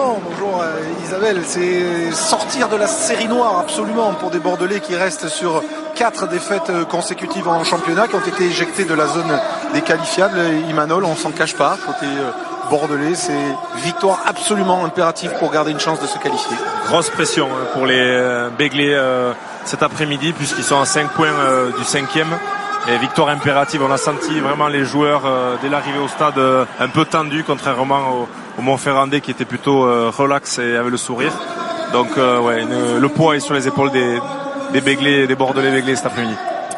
Exactement, bonjour Isabelle, c'est sortir de la série noire absolument pour des Bordelais qui restent sur 4 défaites consécutives en championnat, qui ont été éjectés de la zone des qualifiables. Imanol, on s'en cache pas, côté Bordelais, c'est victoire absolument impérative pour garder une chance de se qualifier. Grosse pression pour les Béglés cet après-midi, puisqu'ils sont à 5 points du 5e. Et victoire impérative, on a senti vraiment les joueurs dès l'arrivée au stade un peu tendus, contrairement au Montferrandais qui était plutôt relax et avait le sourire. Donc le poids est sur les épaules des Béglés, des Bordelais Béglés cet après-midi.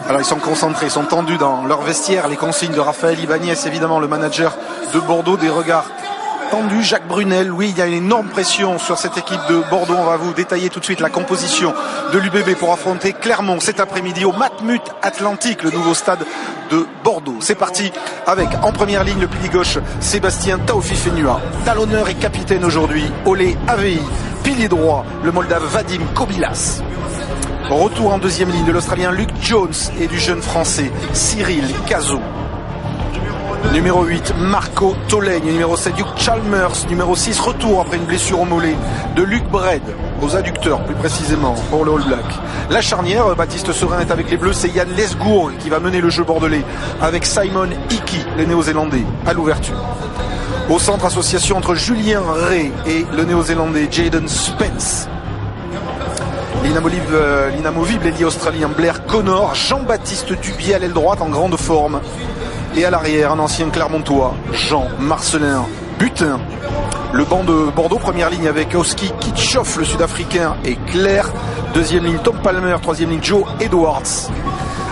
Alors ils sont concentrés, ils sont tendus dans leur vestiaire, les consignes de Raphaël Ibanez, évidemment le manager de Bordeaux, des regards tendus. Jacques Brunel, oui, il y a une énorme pression sur cette équipe de Bordeaux. On va vous détailler tout de suite la composition de l'UBB pour affronter Clermont cet après-midi au Matmut Atlantique, le nouveau stade de Bordeaux. C'est parti avec en première ligne le pilier gauche Sébastien Taofi-Fenua, talonneur et capitaine aujourd'hui, Olé Avei, pilier droit le Moldave Vadim Kobilas. Retour en deuxième ligne de l'Australien Luke Jones et du jeune Français Cyril Cazot. Numéro 8, Marco Tolègne. Numéro 7, Hugh Chalmers. Numéro 6, retour après une blessure au mollet de Luc Bred, aux adducteurs plus précisément, pour le All Black. La charnière, Baptiste Serin est avec les Bleus, c'est Yann Lesgourg qui va mener le jeu bordelais avec Simon Hickey, les Néo-Zélandais, à l'ouverture. Au centre, association entre Julien Ray et le Néo-Zélandais Jaden Spence. L'inamovible ailier australien Blair Connor, Jean-Baptiste Dubié à l'aile droite en grande forme. Et à l'arrière, un ancien Clermontois, Jean-Marcelin Butin. Le banc de Bordeaux, première ligne avec Oski Kitchoff, le Sud-Africain, et Claire. Deuxième ligne, Tom Palmer. Troisième ligne, Joe Edwards.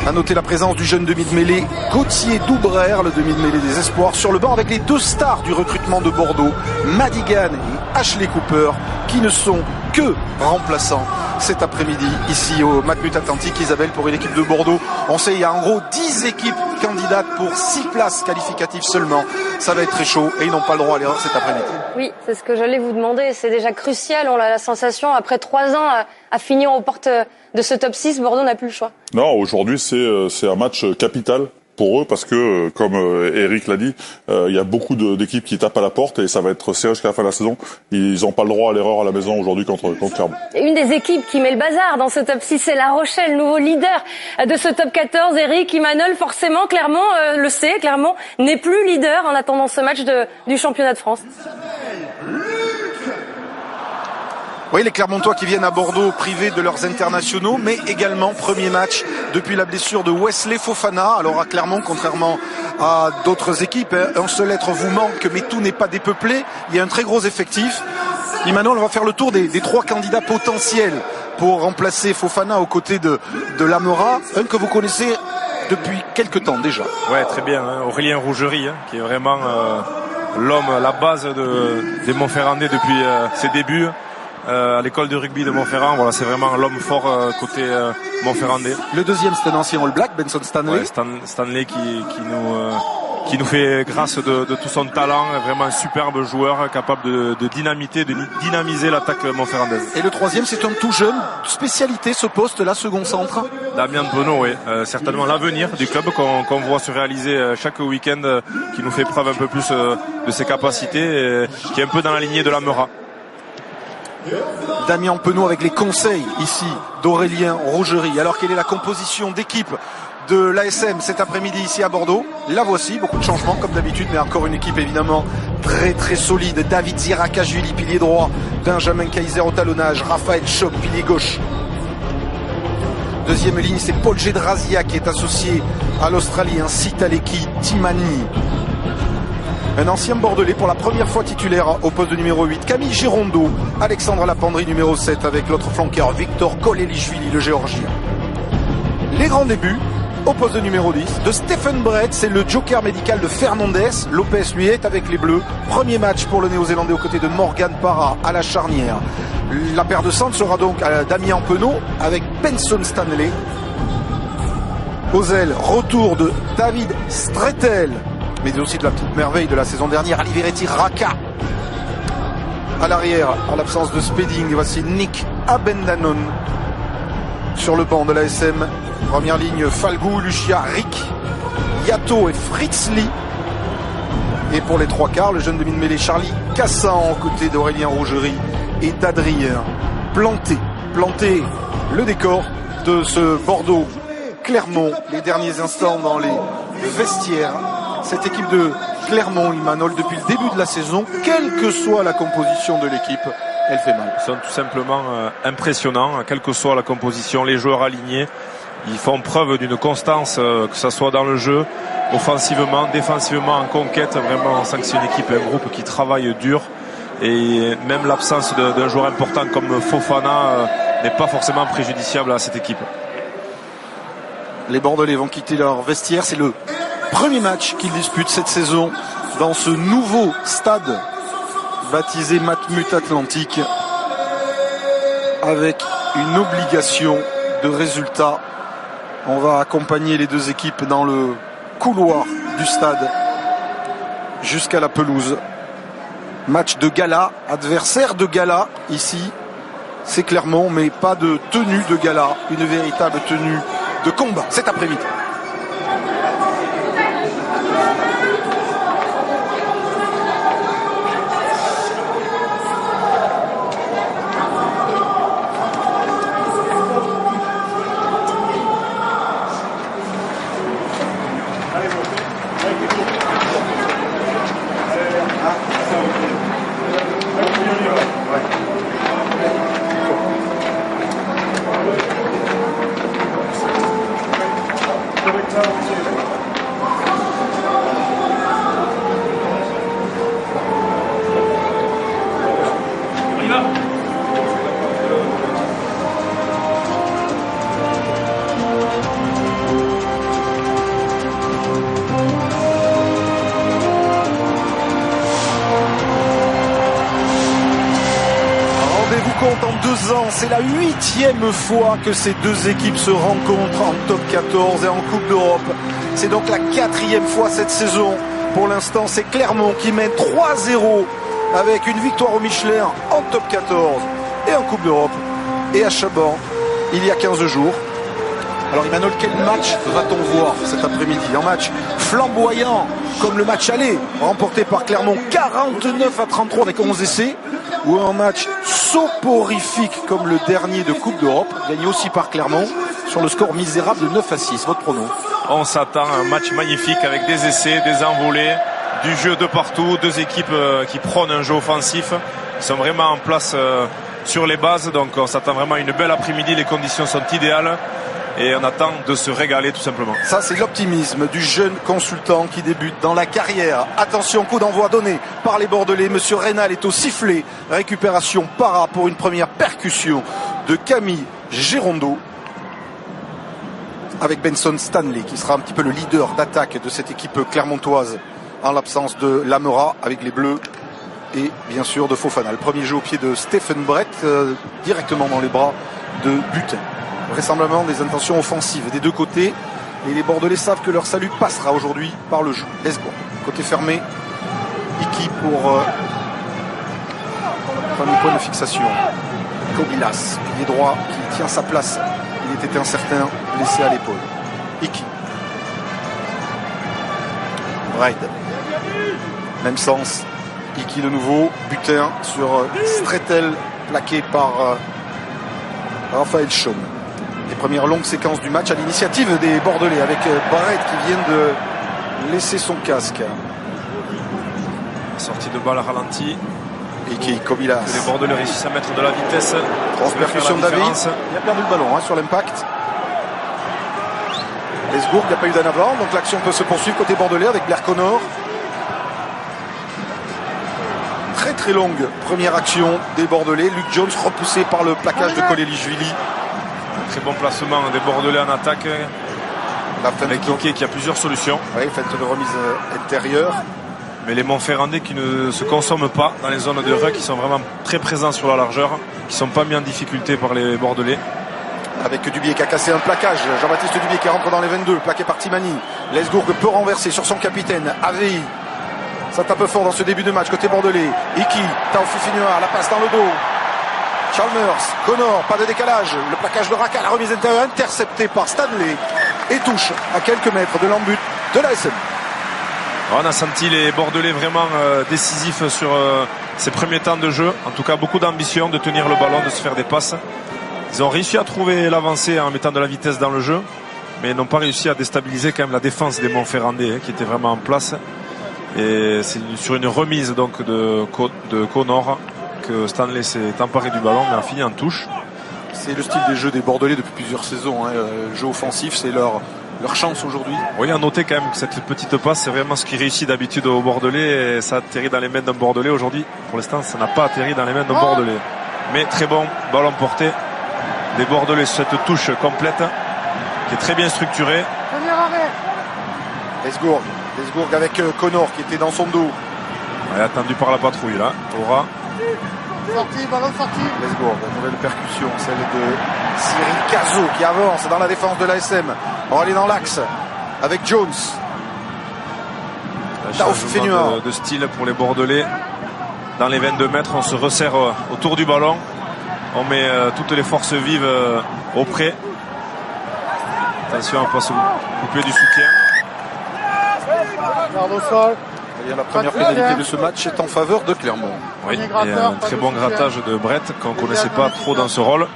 À noter la présence du jeune demi de mêlée, Gauthier Doubrère, le demi de mêlée des espoirs, sur le banc avec les 2 stars du recrutement de Bordeaux, Madigan et Ashley Cooper, qui ne sont que remplaçants cet après-midi ici au Matmut Atlantique. Isabelle, pour une équipe de Bordeaux, on sait il y a en gros 10 équipes candidates pour 6 places qualificatives seulement. Ça va être très chaud et ils n'ont pas le droit à l'erreur cet après-midi. Oui, c'est ce que j'allais vous demander. C'est déjà crucial. On a la sensation, après 3 ans à finir aux portes de ce top 6, Bordeaux n'a plus le choix. Non, aujourd'hui c'est un match capital pour eux parce que, comme Eric l'a dit, il y a beaucoup d'équipes qui tapent à la porte et ça va être serré jusqu'à la fin de la saison. Ils n'ont pas le droit à l'erreur à la maison aujourd'hui contre Clermont. Une des équipes qui met le bazar dans ce top 6, c'est La Rochelle, nouveau leader de ce top 14. Eric, Imanol, forcément, Clermont le sait, Clermont n'est plus leader en attendant ce match du championnat de France. Oui, les Clermontois qui viennent à Bordeaux privés de leurs internationaux, mais également premier match depuis la blessure de Wesley Fofana. Alors à Clermont, contrairement à d'autres équipes, un seul être vous manque, mais tout n'est pas dépeuplé. Il y a un très gros effectif. Imanol, on va faire le tour des 3 candidats potentiels pour remplacer Fofana aux côtés de Lamora, un que vous connaissez depuis quelques temps déjà. Ouais, très bien, hein. Aurélien Rougerie, qui est vraiment l'homme, la base des Montferrandais depuis ses débuts. À l'école de rugby de Montferrand, voilà, c'est vraiment l'homme fort côté Montferrandais. Le deuxième, c'est un ancien All Black, Benson Stanley. Ouais, Stanley qui nous fait grâce de tout son talent, vraiment un superbe joueur capable de dynamiser l'attaque montferrandaise. Et le troisième, c'est un tout jeune, spécialité ce poste-là, second centre. Damien Penaud, oui, certainement l'avenir du club qu'on voit se réaliser chaque week-end, qui nous fait preuve un peu plus de ses capacités, qui est un peu dans la lignée de la Meura. Damien Penaud avec les conseils ici d'Aurélien Rougerie. Alors quelle est la composition d'équipe de l'ASM cet après-midi ici à Bordeaux? La voici, beaucoup de changements comme d'habitude, mais encore une équipe évidemment très très solide. David Zirakashvili, pilier droit, Benjamin Kaiser au talonnage, Raphaël Choc, pilier gauche. Deuxième ligne, c'est Paul Gédrazia qui est associé à l'Australien Sitaleki Timani. Un ancien Bordelais pour la première fois titulaire au poste de numéro 8, Camille Girondeau, Alexandre Lapendry numéro 7 avec l'autre flanqueur Victor Kolelishvili, le Géorgien. Les grands débuts au poste de numéro 10 de Stephen Brett, c'est le joker médical de Fernandez. Lopez lui est avec les Bleus. Premier match pour le Néo-Zélandais aux côtés de Morgan Parra à la charnière. La paire de centre sera donc à Damien Penaud avec Benson Stanley. Aux ailes, retour de David Streetel, mais aussi de la petite merveille de la saison dernière, Alivereti Raka. À l'arrière, à l'absence de Spedding, voici Nick Abendanon. Sur le banc de l'ASM, première ligne, Falgou, Lucia, Rick, Yato et Fritz Lee. Et pour les 3 quarts, le jeune demi de mêlée Charlie Cassan aux côtés d'Aurélien Rougerie et d'Adrien. Planter le décor de ce Bordeaux-Clermont. Les derniers instants dans les vestiaires. Cette équipe de Clermont, Imanol, depuis le début de la saison, quelle que soit la composition de l'équipe, elle fait mal. Ils sont tout simplement impressionnants, quelle que soit la composition, les joueurs alignés. Ils font preuve d'une constance, que ce soit dans le jeu, offensivement, défensivement, en conquête. Vraiment, on sent que c'est une équipe, un groupe qui travaille dur. Et même l'absence d'un joueur important comme Fofana n'est pas forcément préjudiciable à cette équipe. Les Bordelais vont quitter leur vestiaire. C'est le premier match qu'ils disputent cette saison dans ce nouveau stade baptisé Matmut Atlantique, avec une obligation de résultat. On va accompagner les deux équipes dans le couloir du stade jusqu'à la pelouse. Match de gala, adversaire de gala ici, c'est Clermont, mais pas de tenue de gala, une véritable tenue de combat cet après-midi. En 2 ans, c'est la 8e fois que ces deux équipes se rencontrent en top 14 et en Coupe d'Europe. C'est donc la 4e fois cette saison. Pour l'instant, c'est Clermont qui mène 3-0 avec une victoire au Michelin en top 14 et en Coupe d'Europe. Et à Chaban, il y a 15 jours. Alors Imanol, quel match va-t-on voir cet après-midi? Un match flamboyant comme le match aller, remporté par Clermont 49-33 avec 11 essais, ou un match soporifique comme le dernier de Coupe d'Europe, gagné aussi par Clermont sur le score misérable de 9-6. Votre pronom? On s'attend à un match magnifique avec des essais, des envolées, du jeu de partout, deux équipes qui prônent un jeu offensif. Ils sont vraiment en place sur les bases, donc on s'attend vraiment à une belle après-midi, les conditions sont idéales. Et on attend de se régaler tout simplement. Ça, c'est l'optimisme du jeune consultant qui débute dans la carrière. Attention, coup d'envoi donné par les Bordelais. Monsieur Reynal est au sifflet. Récupération para pour une première percussion de Camille Gérondeau, avec Benson Stanley qui sera un petit peu le leader d'attaque de cette équipe clermontoise en l'absence de Lamera avec les Bleus et bien sûr de Fofana. Le premier jeu au pied de Stephen Brett directement dans les bras de Butin. Vraisemblablement des intentions offensives des deux côtés, et les Bordelais savent que leur salut passera aujourd'hui par le jeu. Lesbourg, côté fermé, Iki pour premier point de fixation. Kobilas, pilier droit qui tient sa place, il était incertain, blessé à l'épaule. Iki, Braid, même sens, Iki de nouveau, Butin sur Stretel, plaqué par Raphaël Chaume. Les premières longues séquences du match à l'initiative des Bordelais avec Barrett qui vient de laisser son casque. Sortie de balle ralenti. Et qui Kobilas. Les Bordelais réussissent à mettre de la vitesse. Transpercussion de David. Il a perdu le ballon sur l'impact. Lesbourg, il n'y a pas eu d'en avant, donc l'action peut se poursuivre côté Bordelais avec Blair Connor. Très très longue première action des Bordelais. Luke Jones repoussé par le plaquage de Kolelishvili. Très bon placement des Bordelais en attaque. Avec Kike qui a plusieurs solutions. Oui, fête de remise intérieure. Mais les Montferrandais qui ne se consomment pas dans les zones de ruck, qui sont vraiment très présents sur la largeur, qui ne sont pas mis en difficulté par les Bordelais. Avec Dubié qui a cassé un plaquage. Jean-Baptiste Dubié qui rentre dans les 22, plaqué par Timani. Lesgourg peut renverser sur son capitaine, AVI. Ça tape fort dans ce début de match côté Bordelais. Iki, Taofi Finua, la passe dans le dos. Chalmers, Connor, pas de décalage. Le plaquage de Raka, la remise intérieure interceptée par Stanley. Et touche à quelques mètres de l'embut de l'ASM. On a senti les Bordelais vraiment décisifs sur ces premiers temps de jeu. En tout cas, beaucoup d'ambition de tenir le ballon, de se faire des passes. Ils ont réussi à trouver l'avancée en mettant de la vitesse dans le jeu, mais n'ont pas réussi à déstabiliser quand même la défense des Montferrandais, qui était vraiment en place. Et c'est sur une remise donc de Connor que Stanley s'est emparé du ballon, mais a fini en touche. C'est le style des jeux des Bordelais depuis plusieurs saisons. Le jeu offensif, c'est leur chance aujourd'hui. Oui, à noter quand même que cette petite passe, c'est vraiment ce qui réussit d'habitude au Bordelais. Et ça atterrit dans les mains d'un Bordelais aujourd'hui. Pour l'instant, ça n'a pas atterri dans les mains d'un Bordelais. Mais très bon ballon porté des Bordelais sur cette touche complète qui est très bien structurée. Lesgourg avec Connor qui était dans son dos. Ouais, attendu par la patrouille là. Aura. Sorti, ballon sorti. Lesgourg, nouvelle percussion, celle de Cyril Cazot qui avance dans la défense de l'ASM. On va aller dans l'axe avec Jones. Changement de style pour les Bordelais. Dans les 22 mètres, on se resserre autour du ballon. On met toutes les forces vives auprès. Attention à ne pas se couper du soutien. Garde au sol. La première pénalité de ce match est en faveur de Clermont. Oui, et un très bon grattage de Brett qu'on ne connaissait pas trop dans ce rôle,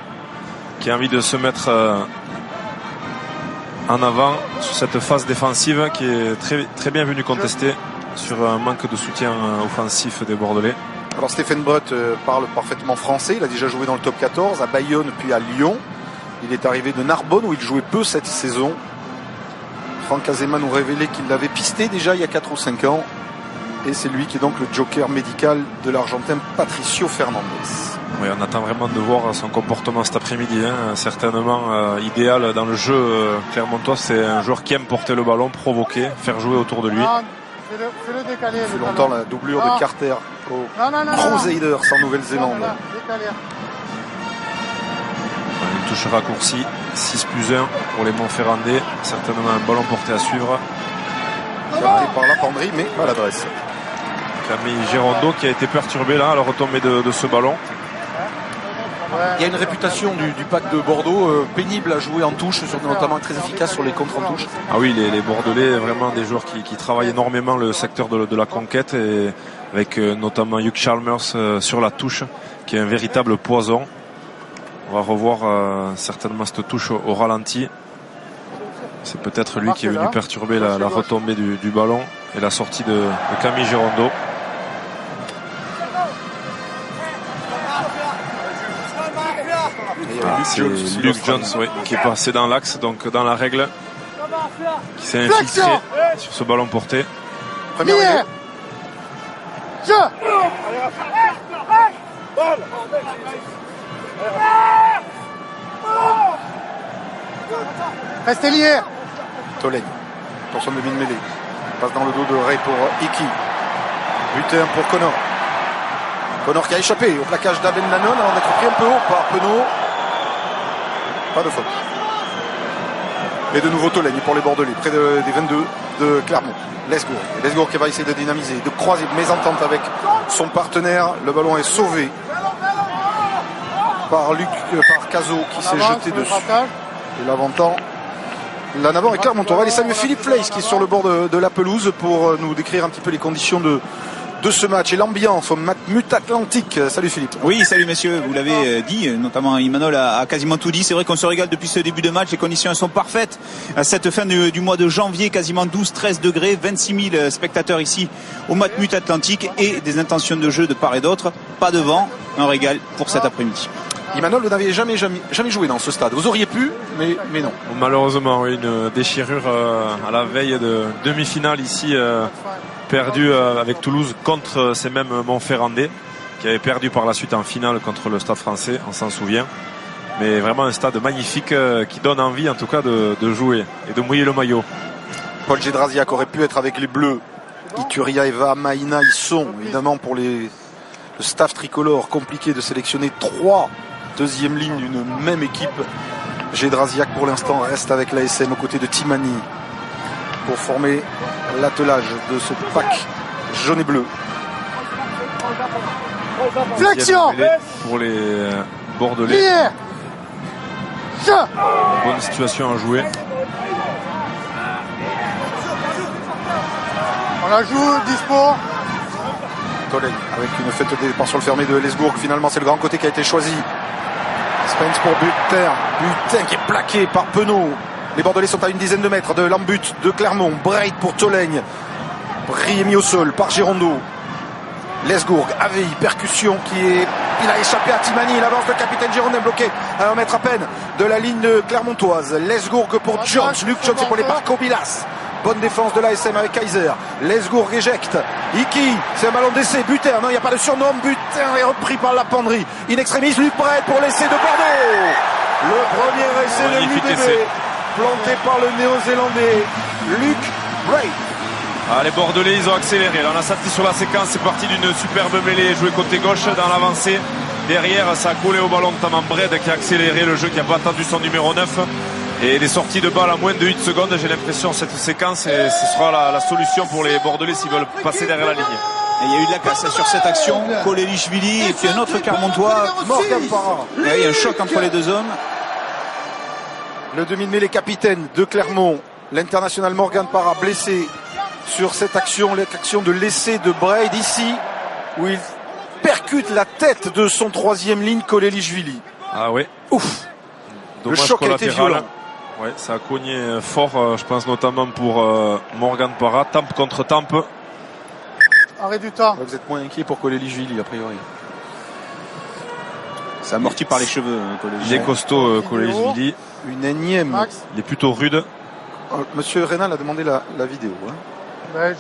qui a envie de se mettre en avant sur cette phase défensive qui est très, très bien venue contester sur un manque de soutien offensif des Bordelais. Alors Stéphane Brett parle parfaitement français, il a déjà joué dans le top 14 à Bayonne puis à Lyon. Il est arrivé de Narbonne où il jouait peu cette saison. Franck Azema nous révélait qu'il l'avait pisté déjà il y a 4 ou 5 ans. Et c'est lui qui est donc le joker médical de l'Argentin Patricio Fernandez. Oui, on attend vraiment de voir son comportement cet après-midi. Certainement idéal dans le jeu clermontois. C'est un joueur qui aime porter le ballon, provoquer, faire jouer autour de lui. Fais-le décaler. Ça fait longtemps la doublure de Carter au Crusaders en Nouvelle-Zélande. Une touche raccourcie, 6+1 pour les Montferrandais. Certainement un ballon porté à suivre. Capté par la penderie, mais à l'adresse. Camille Girondeau qui a été perturbé là à la retombée de ce ballon. Il y a une réputation du pack de Bordeaux pénible à jouer en touche, notamment très efficace sur les contres en touche. Ah oui, les Bordelais, vraiment des joueurs qui travaillent énormément le secteur de la conquête, et avec notamment Hugh Chalmers sur la touche, qui est un véritable poison. On va revoir certainement cette touche au ralenti. C'est peut-être lui qui est venu perturber la retombée du ballon et la sortie de Camille Girondeau. C'est Luke Jones, oui, qui est passé dans l'axe, donc dans la règle, qui s'est infiltré sur ce ballon porté. Première jeu. Restez liés. Tolègue, attention de demi-mêlée. Passe dans le dos de Ray pour Iki. Buteur pour Connor. Connor qui a échappé au plaquage d'Aben Lannon avant d'être pris un peu haut par Penaud. Pas de faute. Et de nouveau Tolègue pour les Bordelais, près des 22 de Clermont. Lesgourg qui va essayer de dynamiser, de croiser, de mésentente avec son partenaire. Le ballon est sauvé par Cazot qui s'est jeté dessus. Et l'avant-temps. Là en avant et Clermont. On va aller saluer Philippe Fleiss qui est sur le bord de la pelouse pour nous décrire un petit peu les conditions de ce match et l'ambiance au Matmut Atlantique. Salut Philippe. Oui, salut messieurs, vous l'avez dit, notamment Emmanuel a quasiment tout dit. C'est vrai qu'on se régale depuis ce début de match, les conditions sont parfaites. À cette fin du mois de janvier, quasiment 12-13 degrés, 26 000 spectateurs ici au Matmut Atlantique et des intentions de jeu de part et d'autre. Pas de vent, un régal pour cet après-midi. Emmanuel, vous n'aviez jamais joué dans ce stade. Vous auriez pu, mais non. Malheureusement, oui, une déchirure à la veille de demi-finale ici, perdue avec Toulouse contre ces mêmes Montferrandais, qui avaient perdu par la suite en finale contre le Stade français, on s'en souvient. Mais vraiment un stade magnifique qui donne envie en tout cas de jouer et de mouiller le maillot. Paul Gédrasiac aurait pu être avec les Bleus. Ituria, Eva, Maïna, ils sont évidemment pour le staff tricolore compliqué de sélectionner 3 deuxième ligne d'une même équipe. Gédrasiac pour l'instant reste avec l'ASM aux côtés de Timani pour former l'attelage de ce pack jaune et bleu. Flexion pour les Bordelais. Bonne situation à jouer. On la joue, dispo. Tolène avec une fête de départ sur le fermé de Lesbourg. Finalement, c'est le grand côté qui a été choisi. Spence pour Butin. Butin qui est plaqué par Penaud. Les Bordelais sont à une dizaine de mètres de l'embut de Clermont. Braid pour Tolègne. Brie est mis au sol par Girondeau. Lesgourg, Avey, percussion il a échappé à Timani, l'avance de capitaine Girondin bloqué à 1 mètre à peine de la ligne clermontoise. Lesgourg pour Jones, Luc Jones est pour les Marco Bilas. Bonne défense de l'ASM avec Kaiser. Lesgourg éjecte. Iki, c'est un ballon d'essai. Buter, non, il n'y a pas de surnom. Buter est repris par la penderie. In extremis, Luc Braid pour l'essai de Bordeaux. Le premier essai de l'UBB, planté par le néo-zélandais Luc Braid. Ah, les Bordelais, ils ont accéléré. Là, on a senti sur la séquence, c'est parti d'une superbe mêlée jouée côté gauche dans l'avancée. Derrière, ça a collé au ballon, notamment Braid qui a accéléré le jeu, qui n'a pas attendu son numéro 9. Et les sorties de balle à moins de 8 secondes, j'ai l'impression, cette séquence, et ce sera la solution pour les Bordelais s'ils veulent passer derrière la ligne. Et il y a eu de la casse sur cette action. Kolelishvili et puis un autre Clermontois, Morgan Parra. Il y a eu un choc entre les deux hommes. Le demi-de-mêlée capitaine de Clermont, l'international Morgan Parra, blessé sur cette action, l'action de l'essai de Braid ici, où il percute la tête de son troisième ligne, Kolelishvili. Ah oui. Ouf. Dommage, le choc a été violent. Ouais, ça a cogné fort, je pense notamment pour Morgan Parra, tempe contre tempe. Arrêt du temps. Vous êtes moins inquiet pour Kolelishvili a priori. C'est amorti par les cheveux, Il est costaud, Kolelishvili. Une énième. Max. Il est plutôt rude. Monsieur Rénal a demandé la vidéo. Hein. Ben,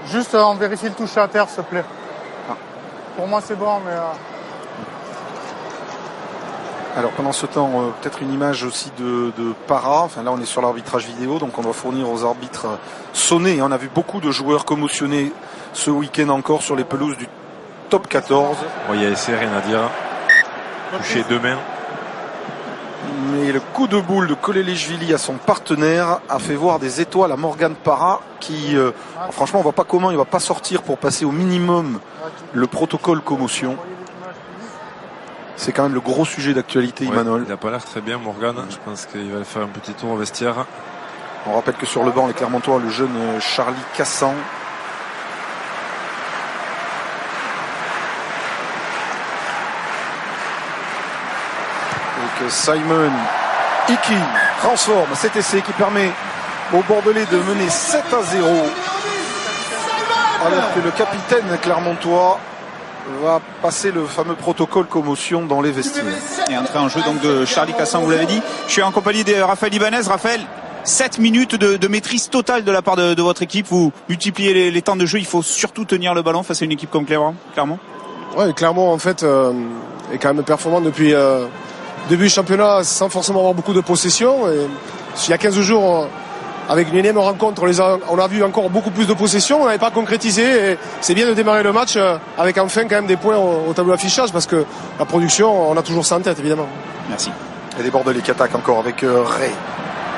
juste on vérifie le toucher à terre, s'il te plaît. Ah. Pour moi c'est bon, mais... Alors pendant ce temps, peut-être une image aussi de Parra. Enfin là on est sur l'arbitrage vidéo, donc on doit fournir aux arbitres sonnés. On a vu beaucoup de joueurs commotionnés ce week-end encore sur les pelouses du top 14. Il y a essai, rien à dire. Touché 2 mains. Mais le coup de boule de Kolelishvili à son partenaire a fait voir des étoiles à Morgan Parra qui, franchement, on voit pas comment il va pas sortir pour passer au minimum le protocole commotion. C'est quand même le gros sujet d'actualité, Imanol. Il n'a pas l'air très bien, Morgan. Je pense qu'il va faire un petit tour au vestiaire. On rappelle que sur le banc, les Clermontois, le jeune Charlie Cassan. Donc Simon Iki transforme cet essai qui permet aux Bordelais de mener 7-0. Alors que le capitaine clermontois va passer le fameux protocole commotion dans les vestiaires. Et entrée en jeu donc de Charlie Cassan, vous l'avez dit. Je suis en compagnie de Raphaël Ibanez. Raphaël, 7 minutes de maîtrise totale de la part de votre équipe. Vous multipliez les temps de jeu. Il faut surtout tenir le ballon face à une équipe comme Clermont. Ouais, Clermont en fait est quand même performant depuis début du championnat sans forcément avoir beaucoup de possession. Et il y a 15 jours, avec une énième rencontre, on a vu encore beaucoup plus de possession. On n'avait pas concrétisé. Et c'est bien de démarrer le match avec enfin quand même des points au tableau d'affichage parce que la production, on a toujours ça en tête évidemment. Merci. Et les Bordelais qui attaquent encore avec Ray.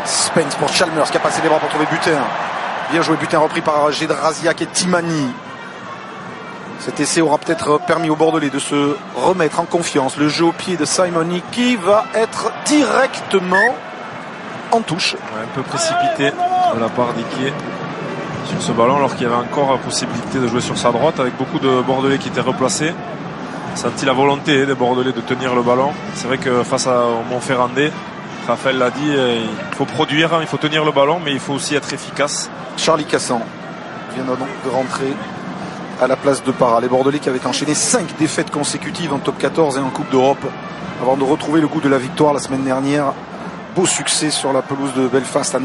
Spence pour Chalmers qui a passé les bras pour trouver Butin. Bien joué, Butin repris par Gédrasiak et Timani. Cet essai aura peut-être permis aux Bordelais de se remettre en confiance. Le jeu au pied de Simoni qui va être directement en touche. Ouais, un peu précipité de la part d'Iki sur ce ballon alors qu'il y avait encore la possibilité de jouer sur sa droite avec beaucoup de Bordelais qui étaient replacés. On a senti la volonté des Bordelais de tenir le ballon. C'est vrai que face au Montferrandais, Raphaël l'a dit, il faut produire, il faut tenir le ballon, mais il faut aussi être efficace. Charlie Cassan vient donc de rentrer à la place de Parra. Les Bordelais qui avaient enchaîné 5 défaites consécutives en top 14 et en Coupe d'Europe avant de retrouver le goût de la victoire la semaine dernière. Beau succès sur la pelouse de Belfast à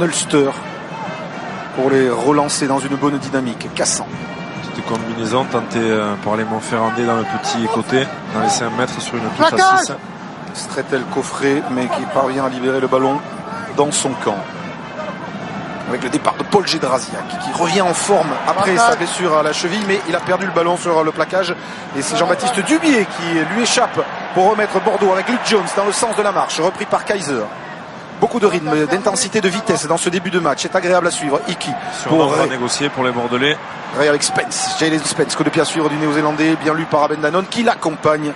Ulster pour les relancer dans une bonne dynamique. Cassan. Petite combinaison tentée par les Montferrandais dans le petit côté, dans les 5 mètres sur une touche à 6. Stretel coffré, mais qui parvient à libérer le ballon dans son camp. Avec le départ de Paul Gédrasiak qui revient en forme après sa blessure à la cheville, mais il a perdu le ballon sur le plaquage et c'est Jean-Baptiste Dubier qui lui échappe pour remettre Bordeaux avec Luke Jones dans le sens de la marche, repris par Kaiser. Beaucoup de rythme, d'intensité, de vitesse dans ce début de match, c'est agréable à suivre. Iki pour négocier pour les Bordelais. Ray avec Spence, Jalen Spence, coup de pied à suivre du néo-zélandais, bien lu par Abendanon qui l'accompagne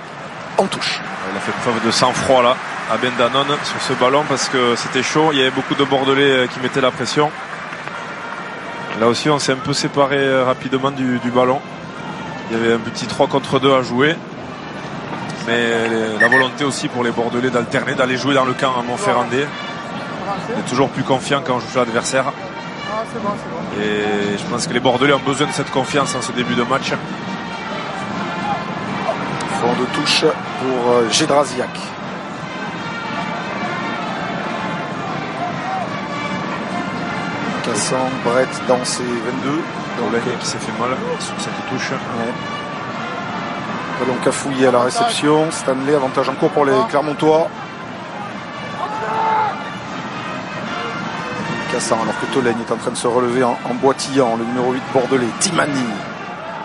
en touche. Il a fait preuve de sang-froid là, Abendanon sur ce ballon parce que c'était chaud, il y avait beaucoup de Bordelais qui mettaient la pression. Là aussi on s'est un peu séparé rapidement du ballon. Il y avait un petit 3 contre 2 à jouer. Mais la volonté aussi pour les Bordelais d'alterner, d'aller jouer dans le camp à Montferrandais. On est toujours plus confiant quand on joue l'adversaire. C'est bon. Et je pense que les Bordelais ont besoin de cette confiance en ce début de match. Fond de touche pour Gédrasiak. Cassan, Brett dans ses 22. Dolan qui s'est fait mal sur cette touche. Ouais. Ballon cafouillé à la réception. Stanley, avantage en cours pour les Clermontois. Cassan, alors que Tolaine est en train de se relever en boitillant. Le numéro 8 bordelais, Timani.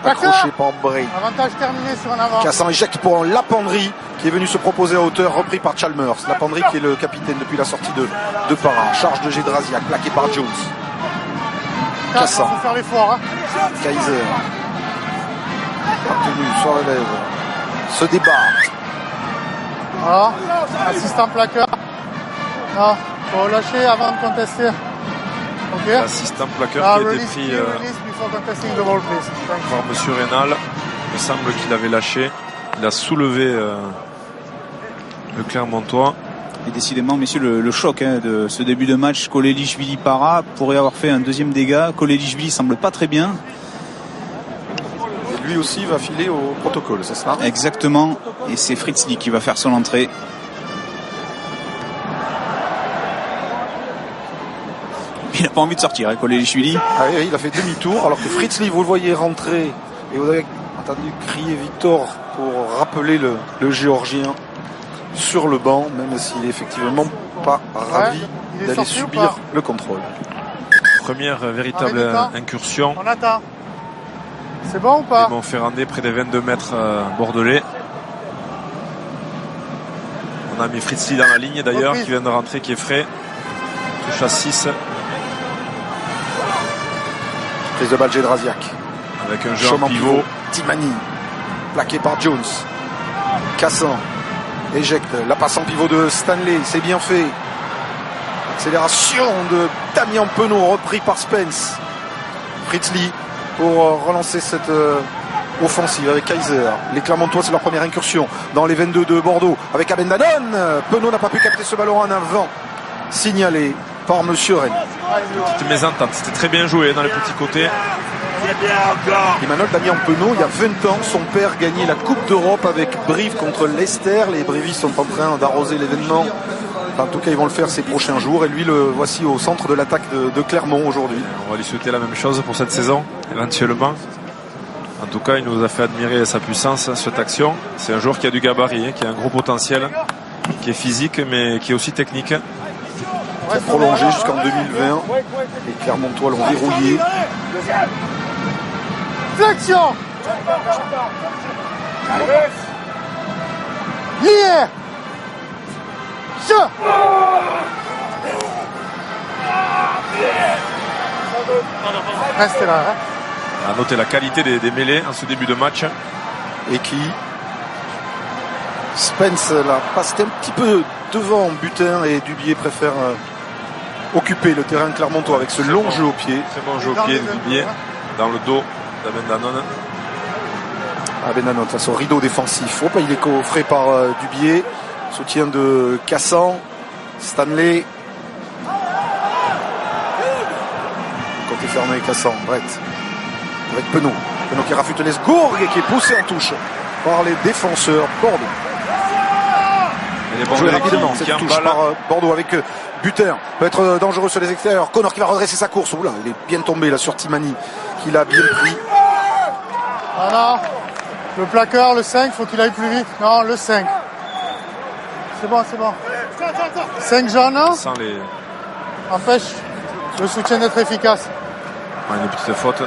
Accroché par Bray. Avantage terminé sur un avant. Cassan éjecte pour Lapendry qui est venu se proposer à hauteur, repris par Chalmers. Lapendry qui est le capitaine depuis la sortie de Parra. Charge de Gédrasiak, plaqué par Jones. Cassan. Il faut faire l'effort. Kaiser. Partenu sur la lèvre. Se débat. Ah, assistant plaqueur. Non, faut lâcher avant de contester. Ok. L'assistant plaqueur qui a été pris par Monsieur Rénal. Il me semble qu'il avait lâché. Il a soulevé le Clermontois. Et décidément, messieurs, le choc de ce début de match, Kolelishvili-Para pourrait avoir fait un deuxième dégât. Kolelishvili semble pas très bien. Et lui aussi va filer au protocole, c'est ça? Exactement. Et c'est Fritzli qui va faire son entrée. Il n'a pas envie de sortir, Kolelishvili. Ah oui, il a fait demi-tour, alors que Fritzli, vous le voyez rentrer, et vous avez entendu crier Victor pour rappeler le Géorgien sur le banc, même s'il est effectivement pas ravi d'aller subir le contrôle. Première véritable incursion. On attend. C'est bon ou pas? Montferrandais près des 22 mètres bordelais. On a mis Fritzli dans la ligne d'ailleurs, qui vient de rentrer, qui est frais. Touche à 6. Prise de balle Gédrasiak. Avec un jeu en pivot. Timani, plaqué par Jones. Cassan éjecte la passe en pivot de Stanley, c'est bien fait. Accélération de Damien Penaud, repris par Spence. Fritzli pour relancer cette offensive avec Kaiser. Les Clermontois, c'est leur première incursion dans les 22 de Bordeaux avec Abendanon. Penaud n'a pas pu capter ce ballon en avant, signalé par Monsieur Rennes. Petite mésentente, c'était très bien joué dans les petits côtés. Emmanuel Damien Penaud, il y a 20 ans, son père gagnait la Coupe d'Europe avec Brive contre Leicester. Les Brivistes sont en train d'arroser l'événement. Enfin, en tout cas, ils vont le faire ces prochains jours. Et lui, le voici au centre de l'attaque de Clermont aujourd'hui. On va lui souhaiter la même chose pour cette saison, éventuellement. En tout cas, il nous a fait admirer sa puissance, cette action. C'est un joueur qui a du gabarit, qui a un gros potentiel, qui est physique, mais qui est aussi technique. Qui a prolongé jusqu'en 2020. Les Clermontois l'ont verrouillé. Flexion. Lié. Je. Restez là. À noter la qualité des mêlées en ce début de match. Et qui Spence la passe un petit peu devant Butin et Dubié préfère occuper le terrain clermontois avec ce long jeu au pied. Très bon jeu au pied de Dubié dans le dos d'Abendanon. Abendanon face au rideau défensif. Il est coffré par Dubié. Soutien de Cassan. Stanley. Côté fermé, Cassan. Brett. Avec Penaud. Penaud qui rafute Lesgourg et qui est poussé en touche par les défenseurs Bordeaux. Joué rapidement cette touche par Bordeaux avec Butin. Peut être dangereux sur les extérieurs. Connor qui va redresser sa course. Oula, il est bien tombé là sur Timani qui l'a bien pris. Voilà. Le plaqueur, le 5, faut qu'il aille plus vite. Non, le 5. C'est bon, c'est bon. 5 jaunes. Sans les... Empêche le soutien d'être efficace. Une petite faute.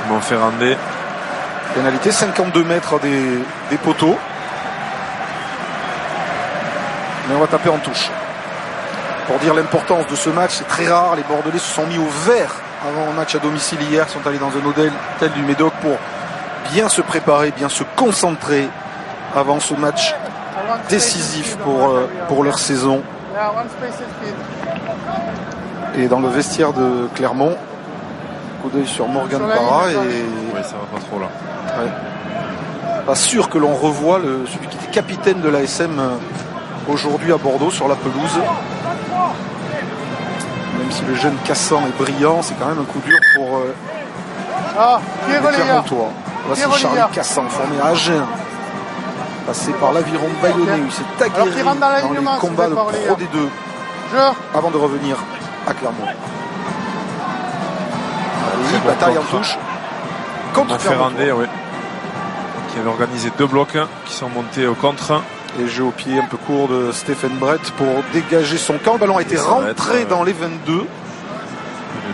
Montferrandais. Pénalité 52 mètres des poteaux. Mais on va taper en touche. Pour dire l'importance de ce match, c'est très rare. Les Bordelais se sont mis au vert avant un match à domicile hier. Ils sont allés dans un hôtel du Médoc pour bien se préparer, bien se concentrer avant ce match décisif pour leur saison. Et dans le vestiaire de Clermont, Coup d'œil sur Morgan Sur la Parra ligne, et Oui, ça va pas trop là. pas sûr que l'on revoie celui qui était capitaine de l'ASM aujourd'hui à Bordeaux sur la pelouse. Même si le jeune Cassan est brillant, c'est quand même un coup dur pour qui est les relayeur. Clermontois. Voici Qui est Charlie relayeur. Cassan, formé à Agen, passé par l'Aviron de Bayonnais, il s'est Alors aguerri qu'il rentre dans dans l'alignement, les combats s'il de vous plaît, Pro relayeur. D2 Je. avant de revenir à Clermont. Allez, Très bon bataille en contre. touche contre Ferrandé, Clermont. oui. Qui avait organisé 2 blocs qui sont montés au contre. Et jeu au pied un peu court de Stéphane Brett pour dégager son camp. Le ballon a été Ça va rentré être, dans les 22. Une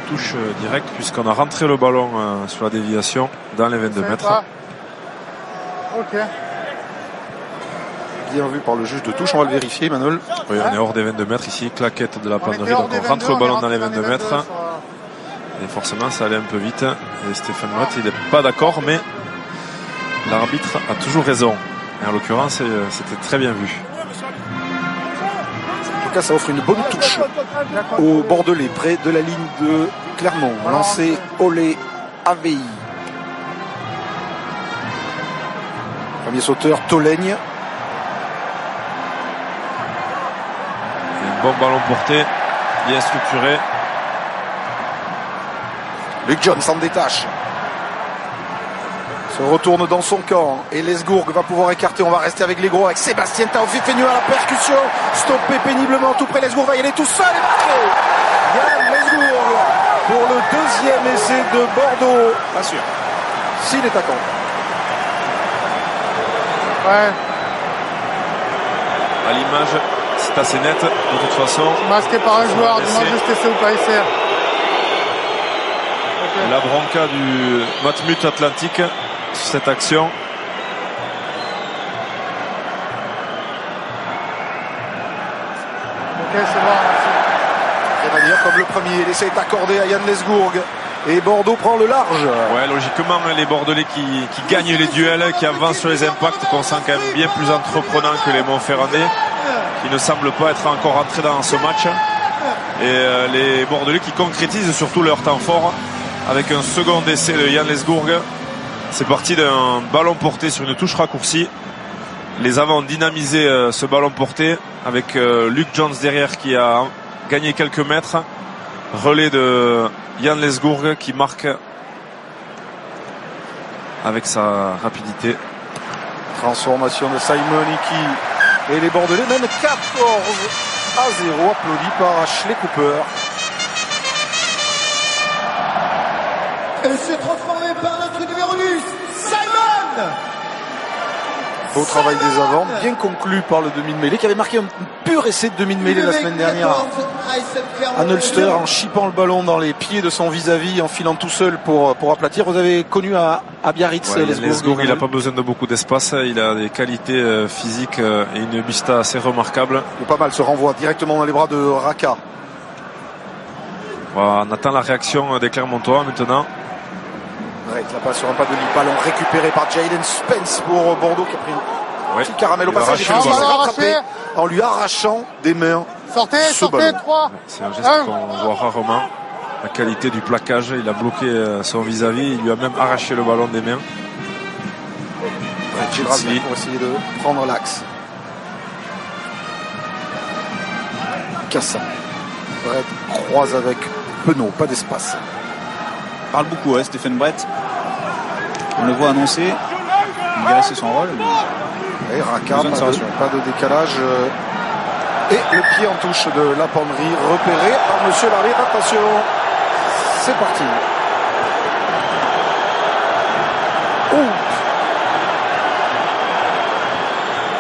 touche directe puisqu'on a rentré le ballon sur la déviation dans les 22 Je sais mètres. pas. Ok. Bien vu par le juge de touche, on va le vérifier, Emmanuel. Oui, on est hors des 22 mètres ici, claquette de la On était pannerie, hors donc des on rentre 22, le ballon on est dans les rentré 22 mètres. sur, Et forcément, ça allait un peu vite. Et Stéphane Brett, il n'est pas d'accord, mais l'arbitre a toujours raison. Et en l'occurrence, c'était très bien vu. En tout cas, ça offre une bonne touche au Bordelais, près de la ligne de Clermont. Lancé Olé AVI. Premier sauteur, Tolègne. Et un bon ballon porté, bien structuré. Luc John s'en détache. Se retourne dans son camp. Et Lesgourg va pouvoir écarter. On va rester avec les gros. Avec Sébastien Taoufifenu à la percussion. Stoppé péniblement tout près. Lesgourg va y aller tout seul et marqué. Yann Lesgourg pour le deuxième essai de Bordeaux. Pas sûr. S'il est à camp. Ouais. À l'image, c'est assez net de toute façon. Masqué par un joueur. Essai. Dis-moi juste essai ou pas essai. La bronca du Matmut Atlantique sur cette action. Ok, c'est bon. Merci. Rien à dire, comme le premier. L'essai est accordé à Yann Lesgourg. Et Bordeaux prend le large. Ouais, logiquement, les Bordelais qui gagnent les duels, qui avancent sur les impacts, qu'on sent quand même bien plus entreprenants que les Montferrandais, qui ne semblent pas être encore entrés dans ce match. Et les Bordelais qui concrétisent surtout leur temps fort avec un second essai de Yann Lesgourg. C'est parti d'un ballon porté sur une touche raccourcie. Les avants ont dynamisé ce ballon porté avec Luc Jones derrière qui a gagné quelques mètres. Relais de Yann Lesgourg qui marque avec sa rapidité. Transformation de Simon Hickey. Et les Bordelais mènent 14-0, applaudi par Ashley Cooper. Et c'est transformé par notre numéro 10, Simon. Beau travail des avants, bien conclu par le demi de mêlée qui avait marqué un pur essai de demi de mêlée la semaine dernière à Ulster en chipant le ballon dans les pieds de son vis-à-vis, en filant tout seul pour aplatir. Vous avez connu à Biarritz Lesgourg, il n'a pas besoin de beaucoup d'espace, il a des qualités physiques et une vista assez remarquable. Il est pas mal, se renvoie directement dans les bras de Raka. Voilà, on attend la réaction des Clermontois maintenant. Brett, la passe sur un pas de lit, ballon récupéré par Jayden Spence pour Bordeaux qui a pris un petit caramel au passage et qui s'est rattrapé en lui arrachant des mains. Sortez, sortez, ballon. 3. C'est un geste qu'on voit rarement. La qualité du plaquage, il a bloqué son vis-à-vis, il lui a même arraché le ballon des mains. Gérald pour essayer de prendre l'axe. Cassin. Brett croise avec Penaud, pas d'espace. Il parle beaucoup, Stéphane Brett. On le voit annoncer. Il va laisser son rôle. Et Raka, pas de décalage. Et le pied en touche de la penderie, repéré par monsieur l'arbitre. Attention, c'est parti.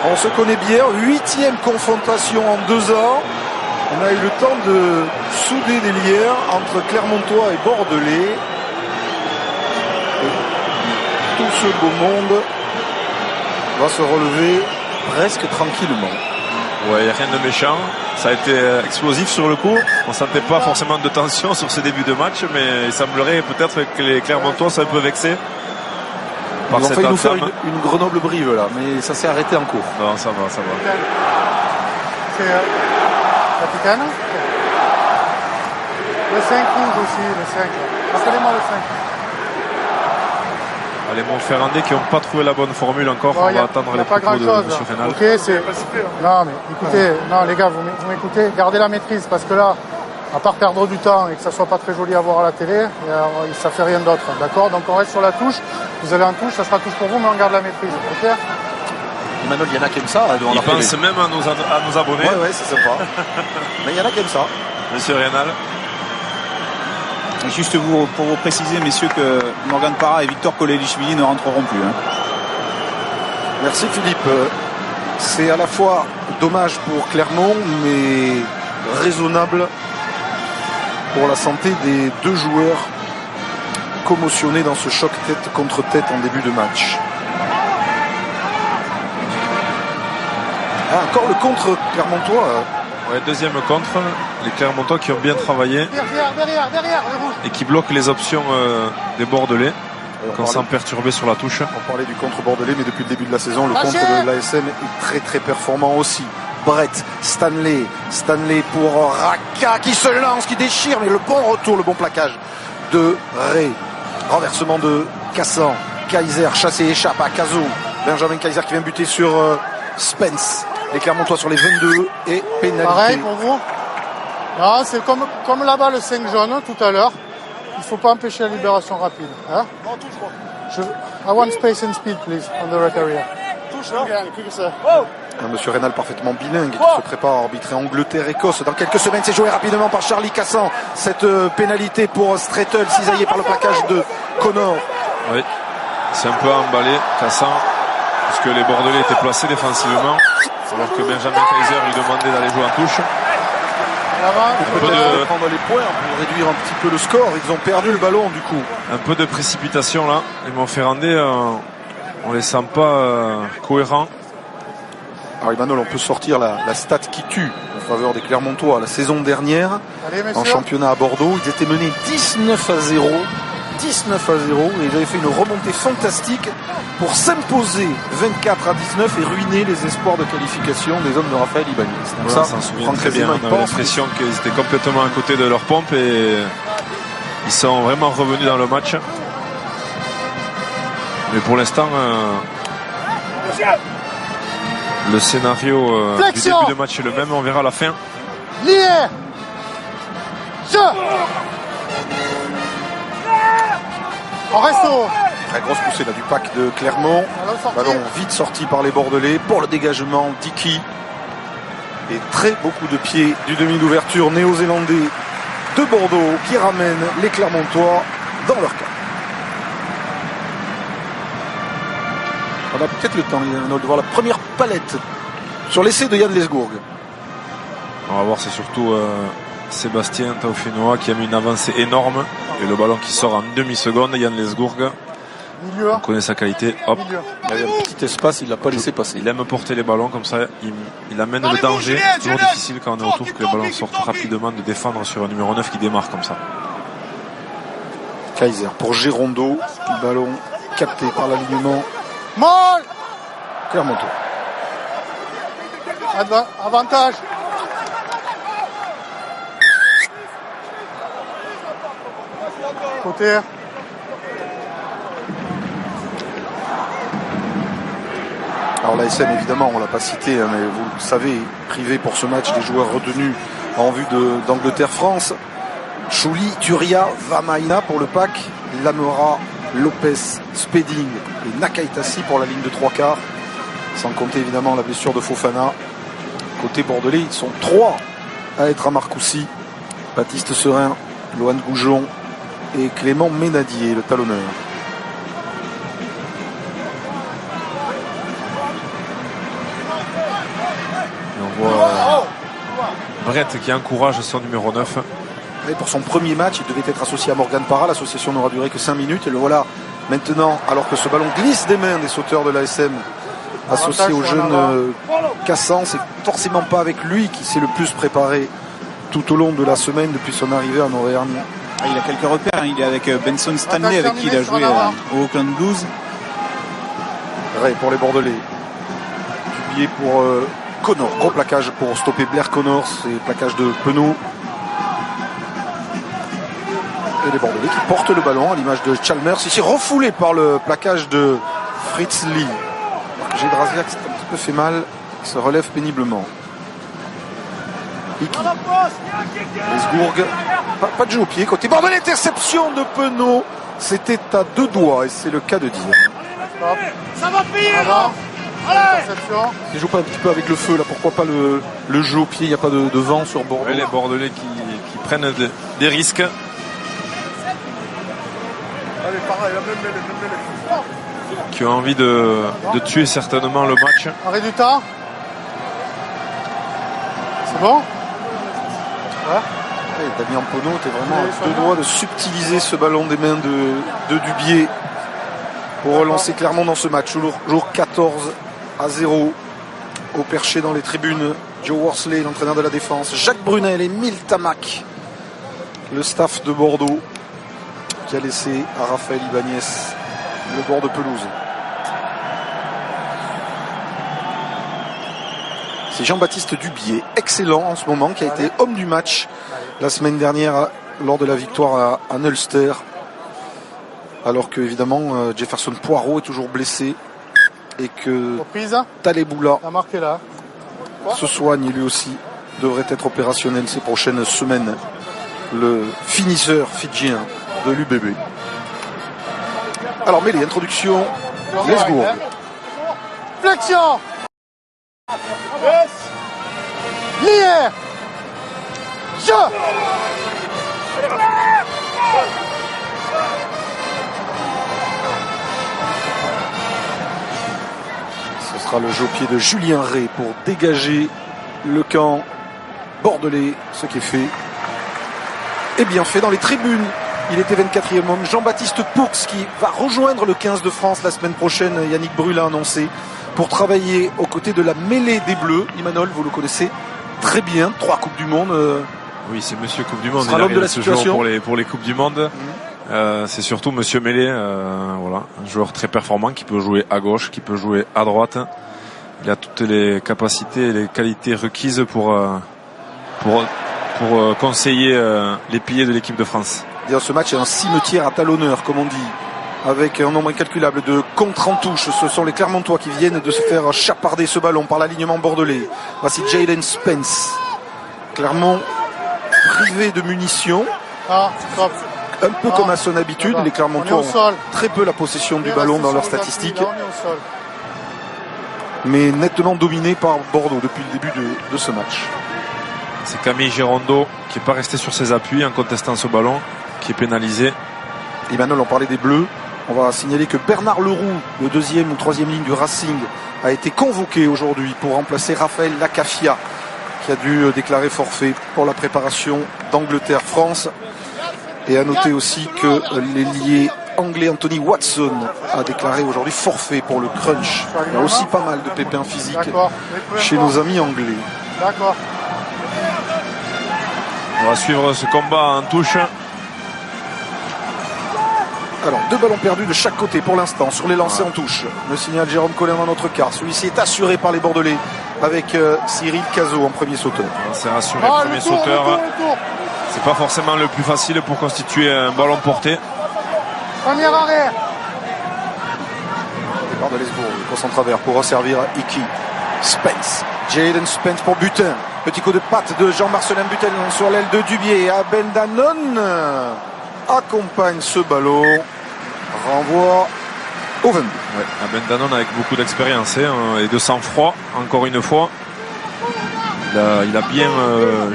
On se connaît bien, 8e confrontation en 2 ans. On a eu le temps de souder des liens entre Clermontois et Bordelais. Et tout ce beau monde va se relever presque tranquillement. Ouais, il n'y a rien de méchant. Ça a été explosif sur le coup. On ne sentait pas forcément de tension sur ce début de match, mais il semblerait peut-être que les Clermontois sont un peu vexés. Ils ont failli nous faire une Grenoble-Brive là, mais ça s'est arrêté en cours. Non, ça va, ça va. C'est capitaine. Le 5 rouge aussi, le 5. Rappelez-moi le 5. Les Montferrandais qui n'ont pas trouvé la bonne formule encore. On va attendre les propos de M. Rénal. Ok, c'est... Non, mais écoutez, non, les gars, vous m'écoutez, gardez la maîtrise, parce que là, à part perdre du temps et que ça soit pas très joli à voir à la télé, ça fait rien d'autre, d'accord? Donc on reste sur la touche, vous allez en touche, ça sera touche pour vous, mais on garde la maîtrise, ok? Emmanuel, il y en a qui aiment ça. Il pense même à nos abonnés. Ouais, c'est sympa. Mais il y en a qui aiment ça. Monsieur Rénal. Et juste pour vous préciser, messieurs, que Morgan Parra et Victor Kolelishvili ne rentreront plus. Hein. Merci Philippe. C'est à la fois dommage pour Clermont, mais raisonnable pour la santé des deux joueurs commotionnés dans ce choc tête contre tête en début de match. Ah, encore le contre Clermontois. Ouais, deuxième contre, les Clermontois qui ont bien travaillé derrière, le rouge. et qui bloquent les options des Bordelais sans perturber sur la touche. On parlait du contre bordelais, mais depuis le début de la saison, le contre de l'ASM est très très performant aussi. Brett, Stanley pour Raka qui se lance, qui déchire, mais le bon retour, le bon plaquage de Ray. Renversement de Cassan, Kaiser, chassé, échappe à Cazot. Benjamin Kaiser qui vient buter sur Spence. Les Clermontois sur les 22 et pénalité. Pareil pour vous? Non, c'est comme là-bas le 5 jaune tout à l'heure. Il ne faut pas empêcher la libération rapide. Hein? I want space and speed, please, on the red area. Monsieur Rénal parfaitement bilingue qui se prépare à arbitrer Angleterre-Écosse. Dans quelques semaines, c'est joué rapidement par Charlie Cassan. Cette pénalité pour Strettel, cisaillé par le plaquage de Connor. Oui, c'est un peu emballé, Cassan, puisque les Bordelais étaient placés défensivement, alors que Benjamin Kaiser lui demandait d'aller jouer en touche. Peut-être prendre les points pour réduire un petit peu le score. Ils ont perdu le ballon du coup. Un peu de précipitation là. Les Montferrandais, on les sent pas cohérents. Alors Emmanuel, on peut sortir la stat qui tue en faveur des Clermontois. La saison dernière, en championnat à Bordeaux, ils étaient menés 19-0. 19-0 et ils avaient fait une remontée fantastique pour s'imposer 24-19 et ruiner les espoirs de qualification des hommes de Raphaël Ibanez. Donc ça, s'en souvient très bien. On avait l'impression qu'ils étaient complètement à côté de leur pompe et ils sont vraiment revenus dans le match. Mais pour l'instant, le scénario du début de match est le même. On verra à la fin. Lié. On reste au... Très grosse poussée là du pack de Clermont. Ballon vite sorti par les Bordelais pour le dégagement d'Iki. Et très beaucoup de pieds du demi d'ouverture néo-zélandais de Bordeaux qui ramène les Clermontois dans leur camp. On a peut-être le temps de voir la première palette sur l'essai de Yann Lesgourg. On va voir, c'est surtout Sébastien Taufinoa qui a mis une avancée énorme et le ballon qui sort en demi-seconde. Yann Lesgourg, on connaît sa qualité. Hop. Il y avait un petit espace, il l'a pas laissé passer. Il aime porter les ballons comme ça, il amène le danger. C'est toujours difficile quand on est autour que les ballons sortent rapidement de défendre sur un numéro 9 qui démarre comme ça. Kaiser pour Gérondeau, le ballon capté par l'alignement. Moll Clermontois. Avantage. Côté. Alors l'ASM évidemment on l'a pas cité hein, mais vous le savez, privé pour ce match des joueurs retenus en vue d'Angleterre-France. Chouli, Turia, Vamaina pour le pack, Lamera, Lopez, Spedding et Nakaitasi pour la ligne de 3 quarts. Sans compter évidemment la blessure de Fofana. Côté bordelais, ils sont 3 à être à Marcoussis. Baptiste Serin, Lohan Goujon et Clément Ménadier, le talonneur. Et on voit Brett qui encourage son numéro 9. Et pour son premier match, il devait être associé à Morgan Parra. L'association n'aura duré que 5 minutes. Et le voilà maintenant, alors que ce ballon glisse des mains des sauteurs de l'ASM, associé au jeune Cassan. C'est forcément pas avec lui qui s'est le plus préparé tout au long de la semaine depuis son arrivée en Auvergne. Il a quelques repères, hein. Il est avec Benson Stanley avec qui il a joué au Auckland Blues. Ray pour les Bordelais. Dubier pour Connor. Gros plaquage pour stopper Blair Connor. C'est plaquage de Penaud. Et les Bordelais qui portent le ballon à l'image de Chalmers, ici refoulé par le plaquage de Fritz Lee. Gédrasiak s'est un petit peu fait mal, il se relève péniblement. Iki. Lesgourg, pas de jeu au pied, côté Bordelais, interception de Penaud. C'était à 2 doigts et c'est le cas de dire. Ça va finir. Ils jouent pas un petit peu avec le feu là, pourquoi pas le jeu au pied, il n'y a pas de vent sur Bordeaux. Les Bordelais qui prennent des risques. Qui ont envie de tuer certainement le match. Arrêt du temps. C'est bon? Ouais. Damien Penaud était vraiment à 2 doigts de subtiliser ce ballon des mains de Dubié pour relancer Clermont dans ce match. Jour 14-0 au perché dans les tribunes. Joe Worsley, l'entraîneur de la défense, Jacques Brunel et Emile Tamac, le staff de Bordeaux, qui a laissé à Raphaël Ibanez le bord de pelouse. C'est Jean-Baptiste Dubié, excellent en ce moment, qui a été homme du match la semaine dernière lors de la victoire à Ulster. Alors que évidemment Jefferson Poirot est toujours blessé et que Taleboula se soigne lui aussi, devrait être opérationnel ces prochaines semaines. Le finisseur fidjien de l'UBB. Alors mêlée, introduction, Lesgourg. Flexion. Lié. Jeu. Ce sera le jeu au pied de Julien Ray pour dégager le camp bordelais. Ce qui est fait est bien fait dans les tribunes. Il était 24e homme. Jean-Baptiste Poux qui va rejoindre le 15 de France la semaine prochaine. Yannick Brul a annoncé pour travailler aux côtés de la mêlée des Bleus. Imanol, vous le connaissez très bien. 3 Coupes du Monde. Oui, c'est Monsieur Coupe du Monde. Il l'homme de la situation pour les Coupes du Monde. C'est surtout Monsieur Mêlé, voilà, un joueur très performant qui peut jouer à gauche, qui peut jouer à droite. Il a toutes les capacités et les qualités requises pour conseiller les piliers de l'équipe de France. Ce match est un cimetière à talonneur, comme on dit, avec un nombre incalculable de contres en touche. Ce sont les Clermontois qui viennent de se faire chaparder ce ballon par l'alignement bordelais. Voici Jayden Spence. Clermont privé de munitions. Un peu comme à son habitude, les Clermontois ont très peu la possession du ballon dans leurs statistiques. Mais nettement dominé par Bordeaux depuis le début de ce match. C'est Camille Girondeau qui n'est pas resté sur ses appuis en contestant ce ballon, qui est pénalisé. Emmanuel, on parlait des Bleus. On va signaler que Bernard Leroux, le 2e ou 3e ligne du Racing, a été convoqué aujourd'hui pour remplacer Raphaël Lacafia, qui a dû déclarer forfait pour la préparation d'Angleterre-France. Et à noter aussi que l'ailier anglais Anthony Watson a déclaré aujourd'hui forfait pour le crunch. Il y a aussi pas mal de pépins physiques chez nos amis anglais. D'accord. On va suivre ce combat en touche. Alors, 2 ballons perdus de chaque côté pour l'instant sur les lancers en touche. Le signal Jérôme Collin dans notre quart. Celui-ci est assuré par les Bordelais avec Cyril Cazot en premier sauteur. C'est rassuré, premier sauteur. C'est pas forcément le plus facile pour constituer un ballon porté. Premier arrêt. Départ de Lesbourg, course en travers pour resservir Iki. Spence. Jayden Spence pour Butin. Petit coup de patte de Jean-Marcelin Butin sur l'aile de Dubié. Abendanon accompagne ce ballon. Renvoi au 22. Ouais, Abendanon avec beaucoup d'expérience et de sang-froid, encore une fois. Il a bien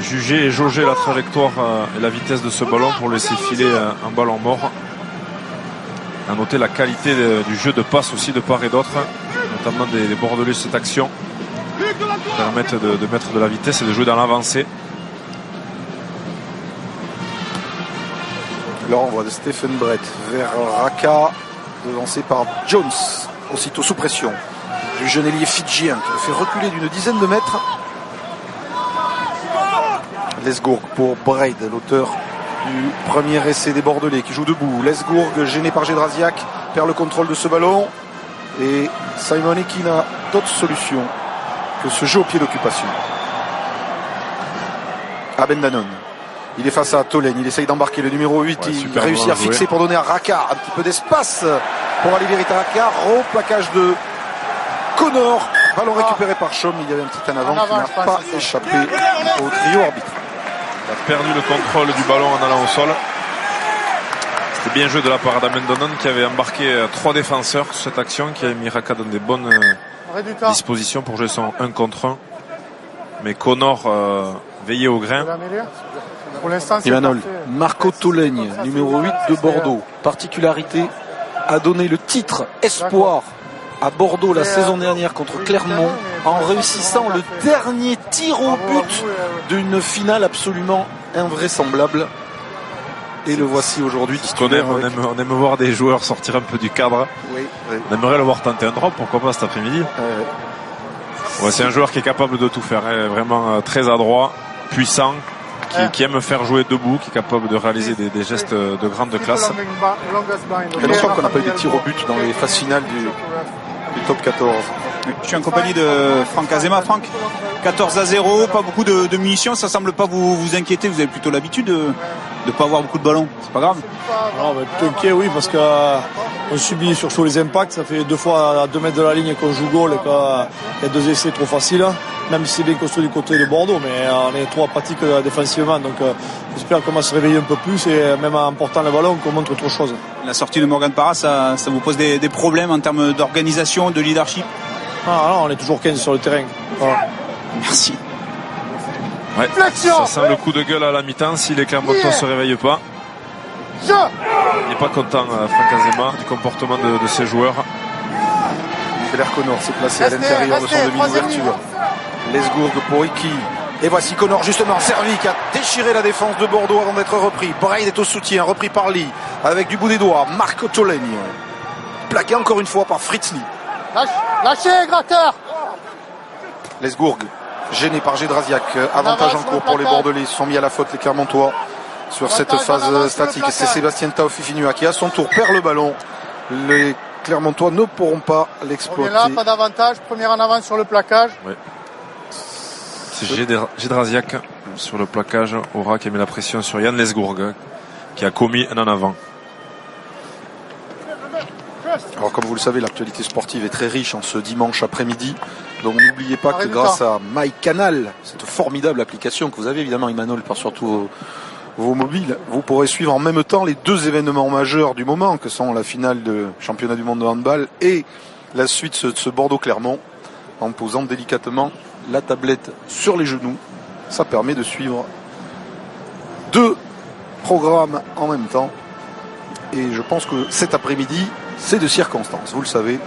jugé et jaugé la trajectoire et la vitesse de ce ballon pour laisser filer un ballon mort. À noter la qualité du jeu de passe aussi de part et d'autre, notamment des Bordelais cette action, qui permettent de mettre de la vitesse et de jouer dans l'avancée. Le renvoi de Stephen Brett vers Raka, devancé par Jones, aussitôt sous pression du jeune ailier fidjien qui le fait reculer d'une dizaine de mètres. Lesgourg pour Braid, l'auteur du premier essai des Bordelais qui joue debout. Lesgourg gêné par Gédrasiak perd le contrôle de ce ballon et Simone qui n'a d'autre solution que ce jeu au pied d'occupation. Abendanon. Il est face à Tolène, il essaye d'embarquer le numéro 8, il réussit à fixer pour donner à Raka un petit peu d'espace pour aller véritablement Raka. Replaquage de Connor, ballon récupéré par Chaume, il y avait un petit en avant qui n'a pas échappé au trio arbitre. Il a perdu le contrôle du ballon en allant au sol. C'était bien joué de la part d'Amendonon qui avait embarqué 3 défenseurs sur cette action, qui avait mis Raka dans des bonnes dispositions pour jouer son 1 contre 1. Mais Connor veillait au grain. Imanol, Marco Tolène, numéro 8 de Bordeaux. Particularité, a donné le titre espoir à Bordeaux la saison dernière contre Clermont en réussissant le dernier tir au but d'une finale absolument invraisemblable. Et le voici aujourd'hui titulaire. On aime voir des joueurs sortir un peu du cadre. Oui. On aimerait le voir tenter un drop, pourquoi pas cet après-midi. Ouais, c'est un joueur qui est capable de tout faire, hein, vraiment très adroit, puissant, qui aime faire jouer debout, qui est capable de réaliser des gestes de grande classe. Il y a longtemps qu'on n'a pas eu des tirs au but dans les phases finales du top 14. Je suis en compagnie de Franck Azema. Franck, 14-0, pas beaucoup de munitions, ça semble pas vous inquiéter, vous avez plutôt l'habitude de pas avoir beaucoup de ballons, c'est pas grave? Non, mais plutôt inquiet, oui, parce qu'on subit surtout les impacts, ça fait 2 fois à 2 mètres de la ligne qu'on joue goal et qu'il y a 2 essais trop faciles, même si c'est bien construit du côté de Bordeaux, mais on est trop apathique défensivement, donc j'espère qu'on va se réveiller un peu plus et même en portant le ballon qu'on montre autre chose. La sortie de Morgan Parra, ça vous pose des problèmes en termes d'organisation, de leadership? Ah non, on est toujours 15 sur le terrain. Voilà. Merci. Ouais, ça sent le coup de gueule à la mi-temps si les Clermontois ne se réveillent pas. Il n'est pas content, Franck Azema, du comportement de ses joueurs. Claire Connor s'est placé à l'intérieur de son demi-ouverture. Lesgourg pour Iki. Et voici Connor justement servi qui a déchiré la défense de Bordeaux avant d'être repris. Braid est au soutien, repris par Lee avec du bout des doigts. Marco Tolène plaqué encore une fois par Fritz Lee. Lâchez, gratteur. Lesgourg gêné par Gédrasiak. Avantage en cours pour les Bordelais. Ils se sont mis à la faute les Clermontois sur cette phase statique. C'est Sébastien Taofifinua qui à son tour perd le ballon. Les Clermontois ne pourront pas l'exploiter. Là, pas d'avantage. Premier en avant sur le plaquage. Ouais. C'est Gédrasiak sur le plaquage. Aura qui a mis la pression sur Yann Lesgourg qui a commis un en avant. Alors comme vous le savez, l'actualité sportive est très riche en ce dimanche après-midi. Donc n'oubliez pas que grâce à MyCanal, cette formidable application que vous avez évidemment Imanol par surtout vos mobiles, vous pourrez suivre en même temps les 2 événements majeurs du moment que sont la finale de championnat du monde de handball et la suite de ce Bordeaux-Clermont en posant délicatement la tablette sur les genoux. Ça permet de suivre 2 programmes en même temps. Et je pense que cet après-midi, c'est de circonstance, vous le savez.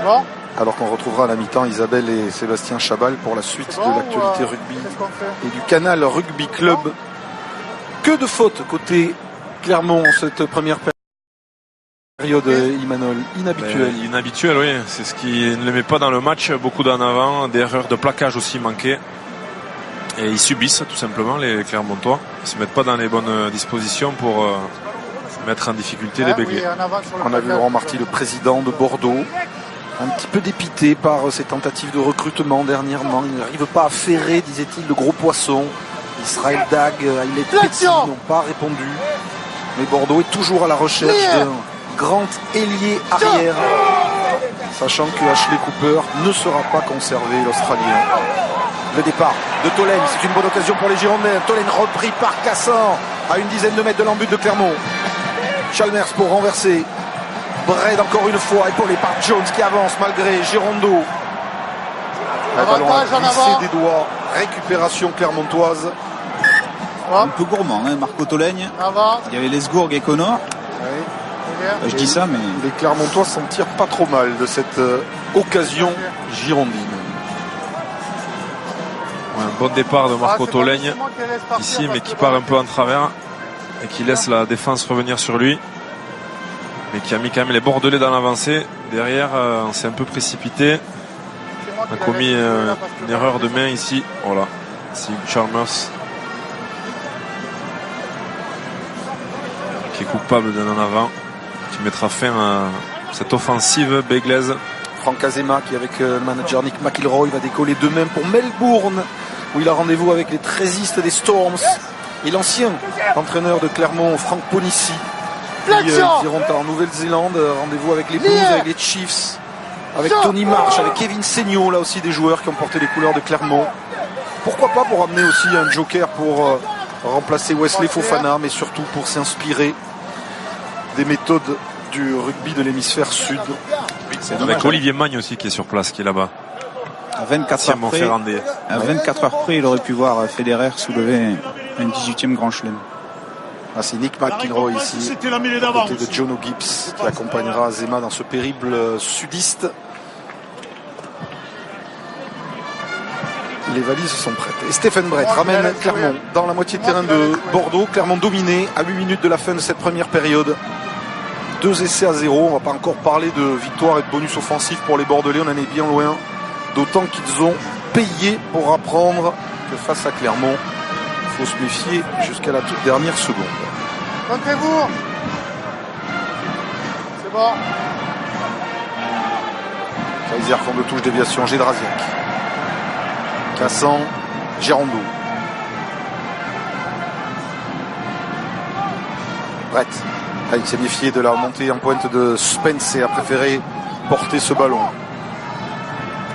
Bon. Alors qu'on retrouvera à la mi-temps Isabelle et Sébastien Chabal pour la suite de l'actualité rugby et du Canal Rugby Club. Que de fautes côté Clermont en cette première période, Imanol, inhabituelle. Inhabituelle, oui. C'est ce qui ne les met pas dans le match. Beaucoup d'en avant, des erreurs de plaquage aussi manquées. Et ils subissent tout simplement les Clermontois. Ils ne se mettent pas dans les bonnes dispositions pour mettre en difficulté les Béglés. On a vu Laurent Marty, le président de Bordeaux, un petit peu dépité par ces tentatives de recrutement dernièrement. Il n'arrive pas à ferrer, disait-il, le gros poisson. Israël Dag, Aïlet Petit n'ont pas répondu. Mais Bordeaux est toujours à la recherche d'un grand ailier arrière, sachant que Ashley Cooper ne sera pas conservé, l'Australien. Le départ de Tolène, c'est une bonne occasion pour les Girondins. Tolène repris par Cassan à une dizaine de mètres de l'embut de Clermont. Chalmers pour renverser. Braid encore une fois épaulé par Jones qui avance malgré Girondeau. Le ballon a glissé des doigts. Récupération clermontoise. Un peu gourmand, hein, Marco Tolène. Il y avait Lesgourg et Connor. Oui. Je dis ça, mais les Clermontois s'en tirent pas trop mal de cette occasion girondine. Un bon départ de Marco Tolène ici, mais qui part un peu en travers et qui laisse la défense revenir sur lui, mais qui a mis quand même les Bordelais dans l'avancée. Derrière, on s'est un peu précipité. On a commis une erreur de main ici. Voilà, c'est Chalmers qui est coupable d'un en avant, qui mettra fin à cette offensive béglaise. Franck Azema qui avec le manager Nick McIlroy va décoller de même pour Melbourne. où il a rendez-vous avec les 13istes des Storms et l'ancien entraîneur de Clermont, Franck Ponissi. Ils iront en Nouvelle-Zélande, rendez-vous avec les Blues, avec les Chiefs, avec Tony Marsh, avec Kevin Seignon, là aussi des joueurs qui ont porté les couleurs de Clermont. Pourquoi pas pour amener aussi un joker pour remplacer Wesley Fofana, mais surtout pour s'inspirer des méthodes du rugby de l'hémisphère sud. Oui, c'est avec Olivier Magne aussi qui est sur place, qui est là-bas. À 24 heures près, il aurait pu voir Federer soulever un 18e grand chelem. Ah, c'est Nick McIlroy ici, à côté de Jono Gibbs, qui accompagnera Zema dans ce périple sudiste. Les valises sont prêtes. Et Stephen Brett ramène Clermont dans la moitié de terrain de Bordeaux. Clermont dominé à 8 minutes de la fin de cette première période. 2 essais à 0. On va pas encore parler de victoire et de bonus offensif pour les Bordelais. On en est bien loin. D'autant qu'ils ont payé pour apprendre que face à Clermont, il faut se méfier jusqu'à la toute dernière seconde. Rentrez-vous. C'est bon. Kaiser fond de touche déviation, Gédrasiak. Cassan, Girondo. Brett. Ah, il s'est méfié de la montée en pointe de Spence et a préféré porter ce ballon.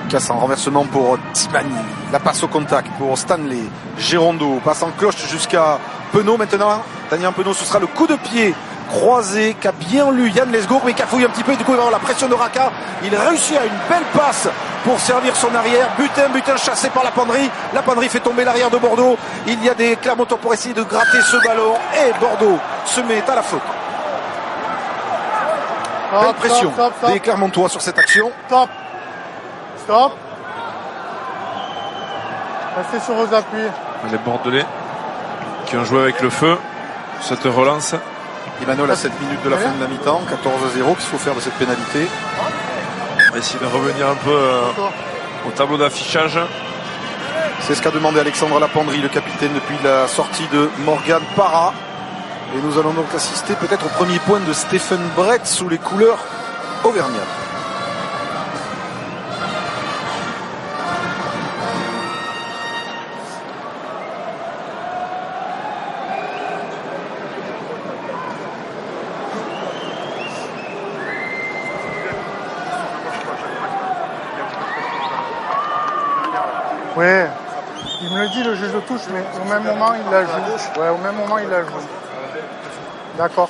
Cassan, renversement pour Timani. La passe au contact pour Stanley. Girondo passe en cloche jusqu'à Penaud maintenant. Daniel Penaud, ce sera le coup de pied croisé qu'a bien lu Yann Lesgourg, mais qui a fouillé un petit peu. Et du coup, il va avoir la pression de Raka. Il réussit à une belle passe pour servir son arrière. Butin chassé par la Penderie. La Penderie fait tomber l'arrière de Bordeaux. Il y a des Clermontois pour essayer de gratter ce ballon. Et Bordeaux se met à la faute. Belle pression des Clermontois sur cette action. Stop. Restez sur vos appuis. Les Bordelais qui ont joué avec le feu. Cette relance. Emmanuel à 7 minutes de la fin de la mi-temps, 14-0, qu'il faut faire de cette pénalité. On va essayer de revenir un peu au tableau d'affichage. C'est ce qu'a demandé Alexandre Lapendrie, le capitaine, depuis la sortie de Morgan Parra. Et nous allons donc assister peut-être au premier point de Stephen Brett sous les couleurs auvergnates. Ouais, il me le dit le juge de touche, mais au même moment il la joue. Ouais, au même moment il la joue. D'accord.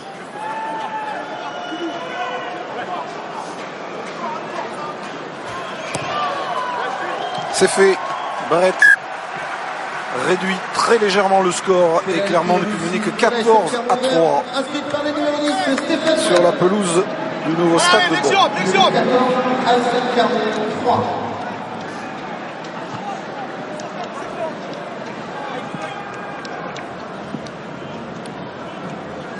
C'est fait. Brett réduit très légèrement le score et Clermont ne peut mener que 14-3 sur la pelouse du nouveau stade de Bordeaux.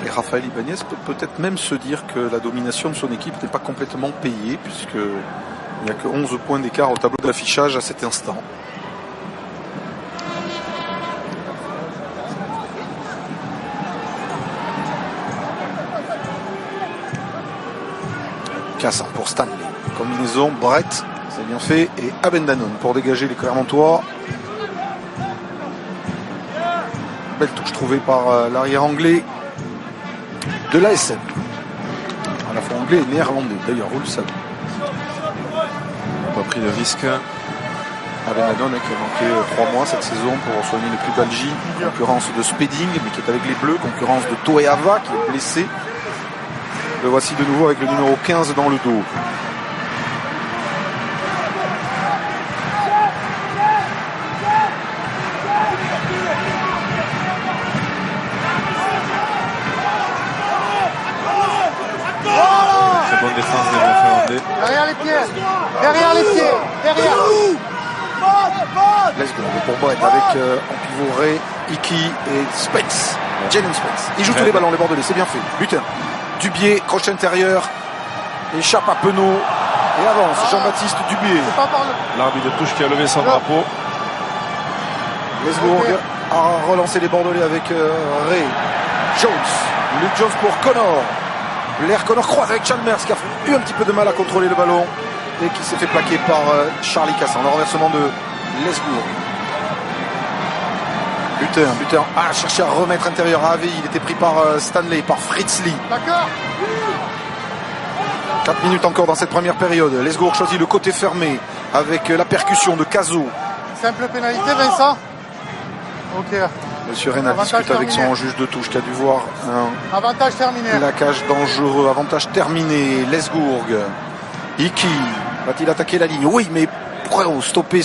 Et Raphaël Ibanez peut peut-être même se dire que la domination de son équipe n'est pas complètement payée, puisqu'il n'y a que 11 points d'écart au tableau d'affichage à cet instant. Cassan pour Stanley. Combinaison Brett, c'est bien fait, et Abendanon pour dégager les Clermontois. Belle touche trouvée par l'arrière anglais de l'ASM. À la fois anglais et néerlandais, d'ailleurs, vous le savez. Pas pris de risque. Abendanon qui a manqué 3 mois cette saison pour soigner les plus Belgies. Concurrence de Spedding, mais qui est avec les Bleus. Concurrence de Toeava, qui est blessé. Le voici de nouveau avec le numéro 15 dans le dos. Très bonne défense des Finlandais. Derrière les pieds. Derrière les pieds. Derrière. Let's go pour Brett avec en pivot Ray, Iki et Spence. Jalen Spence. Il joue tous les ballons, les Bordelais, c'est bien fait. Butin. Dubier, crochet intérieur. Échappe à Penaud. Et avance Jean-Baptiste Dubier. L'arbitre de touche qui a levé son drapeau. Lesbourg a relancé les Bordelais avec Ray. Jones. Luke Jones pour Connor. Blair Connor croise avec Chalmers qui a eu un petit peu de mal à contrôler le ballon et qui s'est fait plaquer par Charlie Cassan. Le renversement de Lesbourg. Buter a cherché à remettre intérieur à Avi. Il était pris par Stanley, par Fritz Lee. D'accord. 4 minutes encore dans cette première période. Lesgourg choisit le côté fermé avec la percussion de Cazo. Simple pénalité, Vincent. Ok. Monsieur Reynal discute avec son juge de touche qui a dû voir un Avantage terminé. plaquage dangereux. Avantage terminé. Lesgourg. Iki va-t-il attaquer la ligne? Oui, mais pourquoi stopper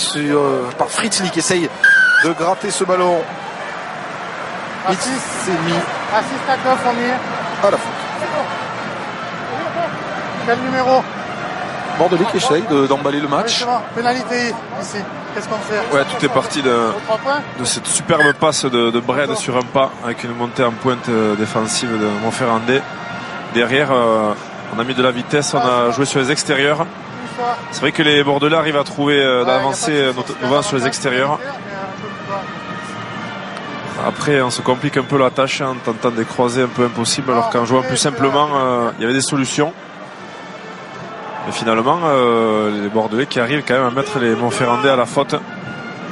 par Fritz Lee qui essaye de gratter ce ballon? Il s'est mis Assiste à Koff, on y est. à la faute. Quel numéro? Bordelais qui essaye d'emballer le match. Pénalité ici. Qu'est-ce qu'on fait? Ouais, tout est parti de cette superbe passe de Bred sur un pas avec une montée en pointe défensive de Montferrandais. Derrière, on a mis de la vitesse, on a joué sur les extérieurs. C'est vrai que les Bordelais arrivent à trouver d'avancer notamment sur les extérieurs. Après, on se complique un peu la tâche en tentant des croisés un peu impossibles, alors qu'en jouant plus simplement, il y avait des solutions. Mais finalement, les Bordelais qui arrivent quand même à mettre les Montferrandais à la faute.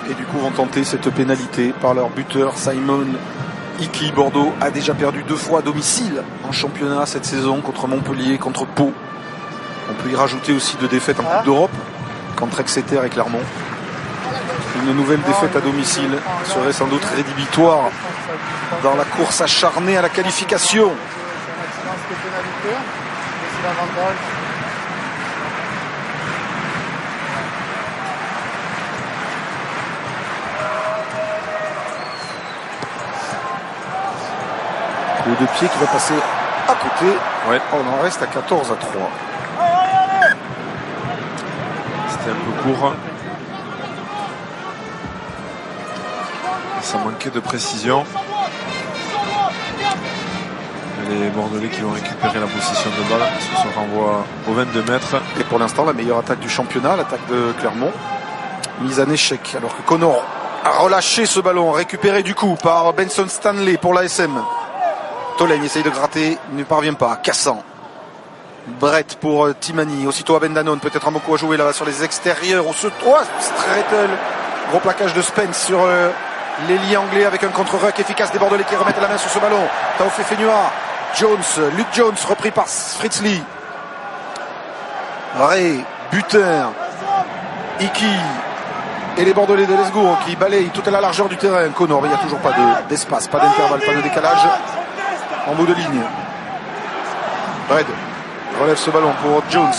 Et du coup vont tenter cette pénalité par leur buteur Simon Iki. Bordeaux a déjà perdu 2 fois à domicile en championnat cette saison, contre Montpellier, contre Pau. On peut y rajouter aussi 2 défaites en Coupe d'Europe contre Exeter et Clermont. Une nouvelle défaite à domicile serait sans doute rédhibitoire dans la course acharnée à la qualification. Coup de pied qui va passer à côté. Ouais. On en reste à 14-3. C'était un peu court. Ça manquait de précision. Les Bordelais qui vont récupérer la position de balle sur ce renvoi au 22 mètres. Et pour l'instant, la meilleure attaque du championnat, l'attaque de Clermont, mise en échec. Alors que Connor a relâché ce ballon, récupéré du coup par Benson Stanley pour l'ASM. Tolègne essaye de gratter, il ne parvient pas. Cassan. Brett pour Timani. Aussitôt à Ben Danone, peut-être un beaucoup à jouer là sur les extérieurs. Strettel. Gros plaquage de Spence sur l'ailier anglais avec un contre-ruck efficace des Bordelais qui remettent la main sur ce ballon. Taoufé Fenua. Luke Jones repris par Fritz Lee. Ray, Buter, Iki et les Bordelais de Lesgourg qui balayent toute la largeur du terrain. Connor, il n'y a toujours pas d'espace, pas d'intervalle, pas de décalage en bout de ligne. Red relève ce ballon pour Jones.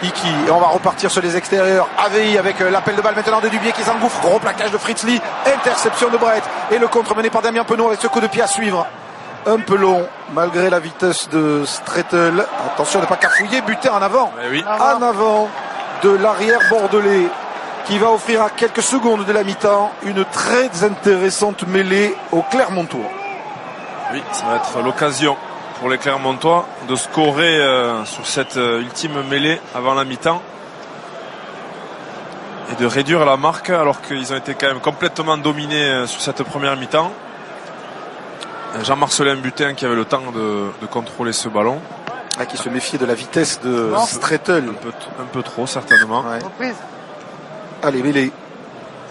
Iki, et on va repartir sur les extérieurs. AVI avec l'appel de balle maintenant de Dubier qui s'engouffre. Gros plaquage de Fritz Lee, interception de Brett et le contre mené par Damien Penaud avec ce coup de pied à suivre. Un peu long malgré la vitesse de Strettel. Attention de ne pas cafouiller, buter en avant. Oui. En avant de l'arrière bordelais qui va offrir à quelques secondes de la mi-temps une très intéressante mêlée au Clermontois. Oui, ça va être l'occasion pour les Clermontois de scorer sur cette ultime mêlée avant la mi-temps et de réduire la marque alors qu'ils ont été quand même complètement dominés sur cette première mi-temps. Jean-Marcelin Butin qui avait le temps de contrôler ce ballon. Qui se méfiait de la vitesse de Strettel. Un peu trop certainement. Ouais. Reprise. Allez, mêlée.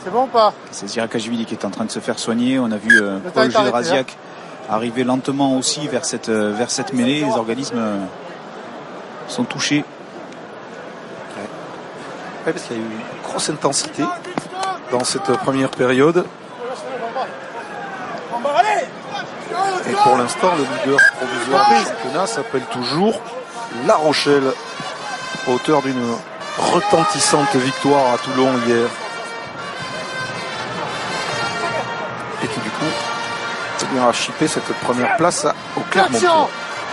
C'est bon ou pas? C'est Zirakashvili qui est en train de se faire soigner. On a vu Paul Gédrasiak arriver lentement aussi vers cette mêlée. Les organismes sont touchés. Ouais, parce qu'il y a eu une grosse intensité dans cette première période. Et pour l'instant, le leader provisoire du championnat s'appelle toujours La Rochelle, auteur d'une retentissante victoire à Toulon hier. Et qui du coup a chippé cette première place au Clermontois.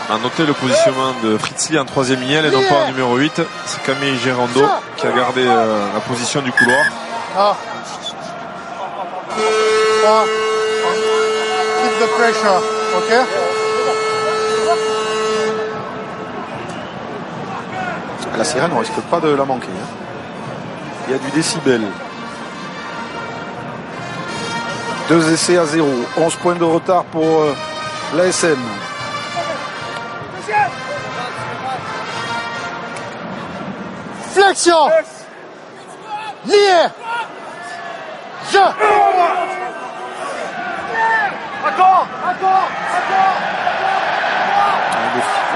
On a noté le positionnement de Fritz Lee en 3e ligne et non pas en numéro 8. C'est Camille Gérando qui a gardé la position du couloir. Keep the pressure, ok? La sirène, on risque pas de la manquer. Il y a du décibel. 2 essais à 0. 11 points de retard pour l'ASM. Flexion. Lié. Je.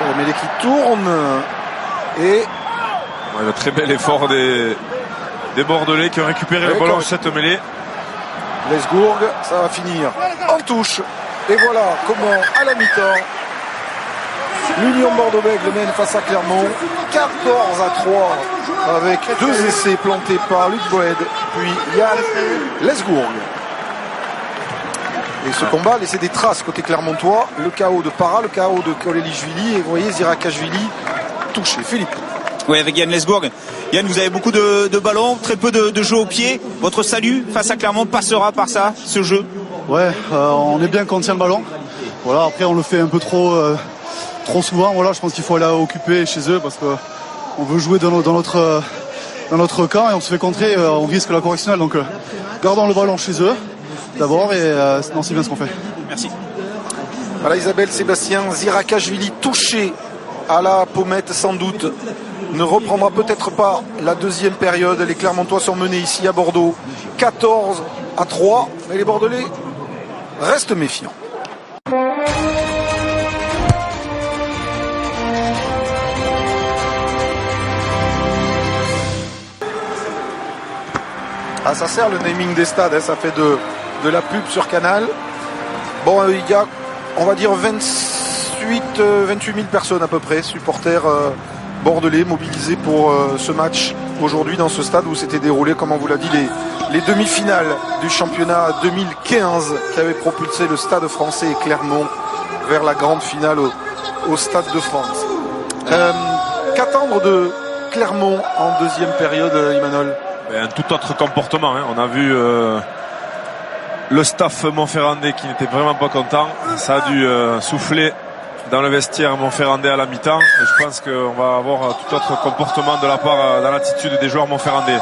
Le mêlée qui tourne. Et le très bel effort des Bordelais qui ont récupéré le ballon sur cette mêlée. Lesgourg, ça va finir en touche. Et voilà comment, à la mi-temps, l'Union Bordeaux-Bègles mène face à Clermont 14-3 avec 2 essais plantés par Luc Boed puis Yann Lesgourg. Et ce combat a laissé des traces côté clermontois. Le KO de Para, le KO de Kolelishvili et vous voyez Zirakashvili touché. Philippe. Oui, avec Yann Lesgourg. Yann, vous avez beaucoup de ballons, très peu de jeux au pied. Votre salut face à Clermont passera par ça, ce jeu? Ouais, on est bien quand on tient le ballon. Voilà, après on le fait un peu trop souvent. Voilà, je pense qu'il faut aller occuper chez eux parce que on veut jouer dans notre camp et on se fait contrer, on risque la correctionnelle. Donc gardons le ballon chez eux d'abord et non, c'est bien ce qu'on fait. Merci. Voilà Isabelle Sébastien, Zirakashvili touché à la pommette sans doute. Ne reprendra peut-être pas la deuxième période. Les Clermontois sont menés ici à Bordeaux 14-3, mais les Bordelais restent méfiants. Ah, ça sert le naming des stades, hein, ça fait de la pub sur Canal. Bon, il y a, on va dire, 28 000 personnes à peu près, supporters bordelais mobilisés pour ce match aujourd'hui dans ce stade où s'étaient déroulées, comme on vous l'a dit, les demi-finales du championnat 2015 qui avait propulsé le Stade français et Clermont vers la grande finale au Stade de France. Qu'attendre de Clermont en deuxième période, Emmanuel? Un tout autre comportement, hein. On a vu le staff montferrandais qui n'était vraiment pas content. Ça a dû souffler dans le vestiaire montferrandais à la mi-temps. Et je pense qu'on va avoir tout autre comportement de la part dans l'attitude des joueurs montferrandais.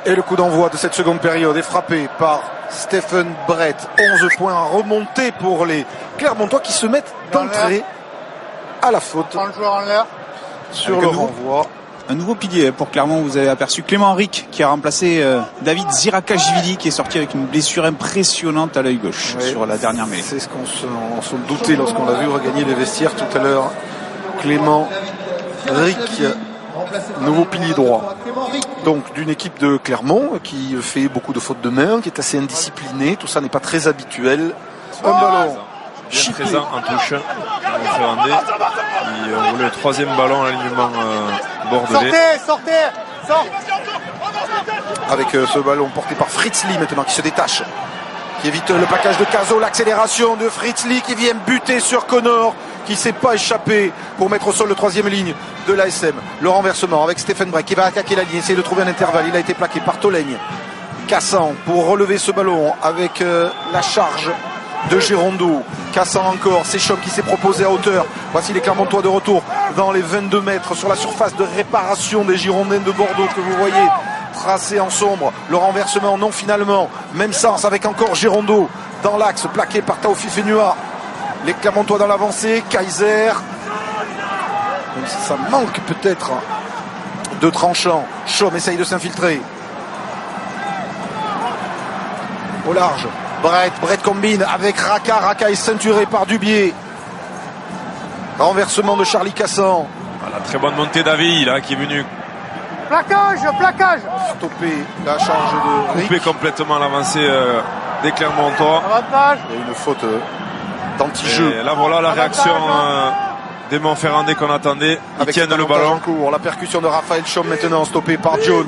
Et le coup d'envoi de cette seconde période est frappé par Stephen Brett. 11 points remontés pour les Clermontois qui se mettent d'entrée à la faute. Prends le joueur en l'air. Sur le renvoi. Un nouveau pilier pour Clermont. Vous avez aperçu Clément Henrique qui a remplacé David Zirakashvili qui est sorti avec une blessure impressionnante à l'œil gauche sur la dernière mêlée. C'est ce qu'on se doutait lorsqu'on l'a vu regagner les vestiaires tout à l'heure. Clément Henrique, nouveau pilier droit. Donc d'une équipe de Clermont qui fait beaucoup de fautes de main, qui est assez indisciplinée. Tout ça n'est pas très habituel. Un ballon bien présent en touche. Montferrandais. On voulait le troisième ballon à l'alignement bordelais. Sortez. Avec ce ballon porté par Fritz Lee maintenant qui se détache, qui évite le plaquage de Cazot, l'accélération de Fritz Lee qui vient buter sur Connor, qui ne s'est pas échappé pour mettre au sol le troisième ligne de l'ASM. Le renversement avec Stephen Brett qui va attaquer la ligne, essayer de trouver un intervalle. Il a été plaqué par Tolègne. Cassan pour relever ce ballon avec la charge de Girondeau. Cassan encore, c'est Chom qui s'est proposé à hauteur. Voici les Clermontois de retour dans les 22 mètres sur la surface de réparation des Girondins de Bordeaux que vous voyez tracé en sombre. Le renversement, non, finalement même sens avec encore Girondeau dans l'axe, plaqué par Taofi Fenua. Les Clermontois dans l'avancée, Kaiser, même si ça manque peut-être de tranchant. Chom essaye de s'infiltrer au large. Brett combine avec Raka est ceinturé par Dubier. Renversement de Charlie Cassan. Voilà, très bonne montée d'Avi là qui est venu Plaquage. Stopper la charge de couper Rick. Complètement l'avancée des Clermontois. Avantage. Il y a une faute d'anti-jeu. Et là voilà la réaction des Montferrandais qu'on attendait. Ils Avec tiennent cet le avantage ballon. en cours. La percussion de Raphaël Chom maintenant stoppée par Jones.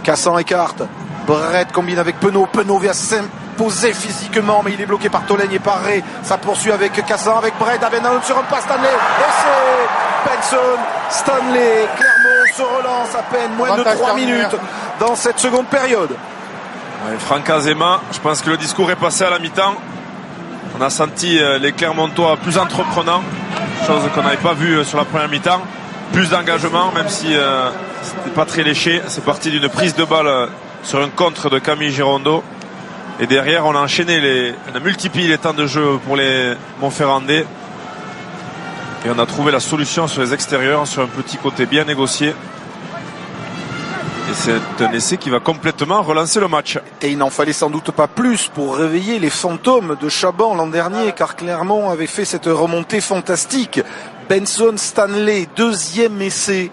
Cassan écarte. Brett combine avec Penaud. Penaud vient s'imposer physiquement, mais il est bloqué par Tolègne et par Ray. Ça poursuit avec Cassan, avec Brett. Avenalon sur un pas, Stanley. Et c'est Benson. Stanley. Clermont se relance à peine moins de 3 minutes dans cette seconde période. Ouais, Franck Azema, je pense que le discours est passé à la mi-temps. On a senti les Clermontois plus entreprenants, chose qu'on n'avait pas vue sur la première mi-temps. Plus d'engagement, même si c'était pas très léché. C'est parti d'une prise de balle sur un contre de Camille Girondeau. Et derrière, on a enchaîné on a multiplié les temps de jeu pour les Montferrandais. Et on a trouvé la solution sur les extérieurs, sur un petit côté bien négocié. Et c'est un essai qui va complètement relancer le match. Et il n'en fallait sans doute pas plus pour réveiller les fantômes de Chaban l'an dernier, car Clermont avait fait cette remontée fantastique. Benson Stanley, deuxième essai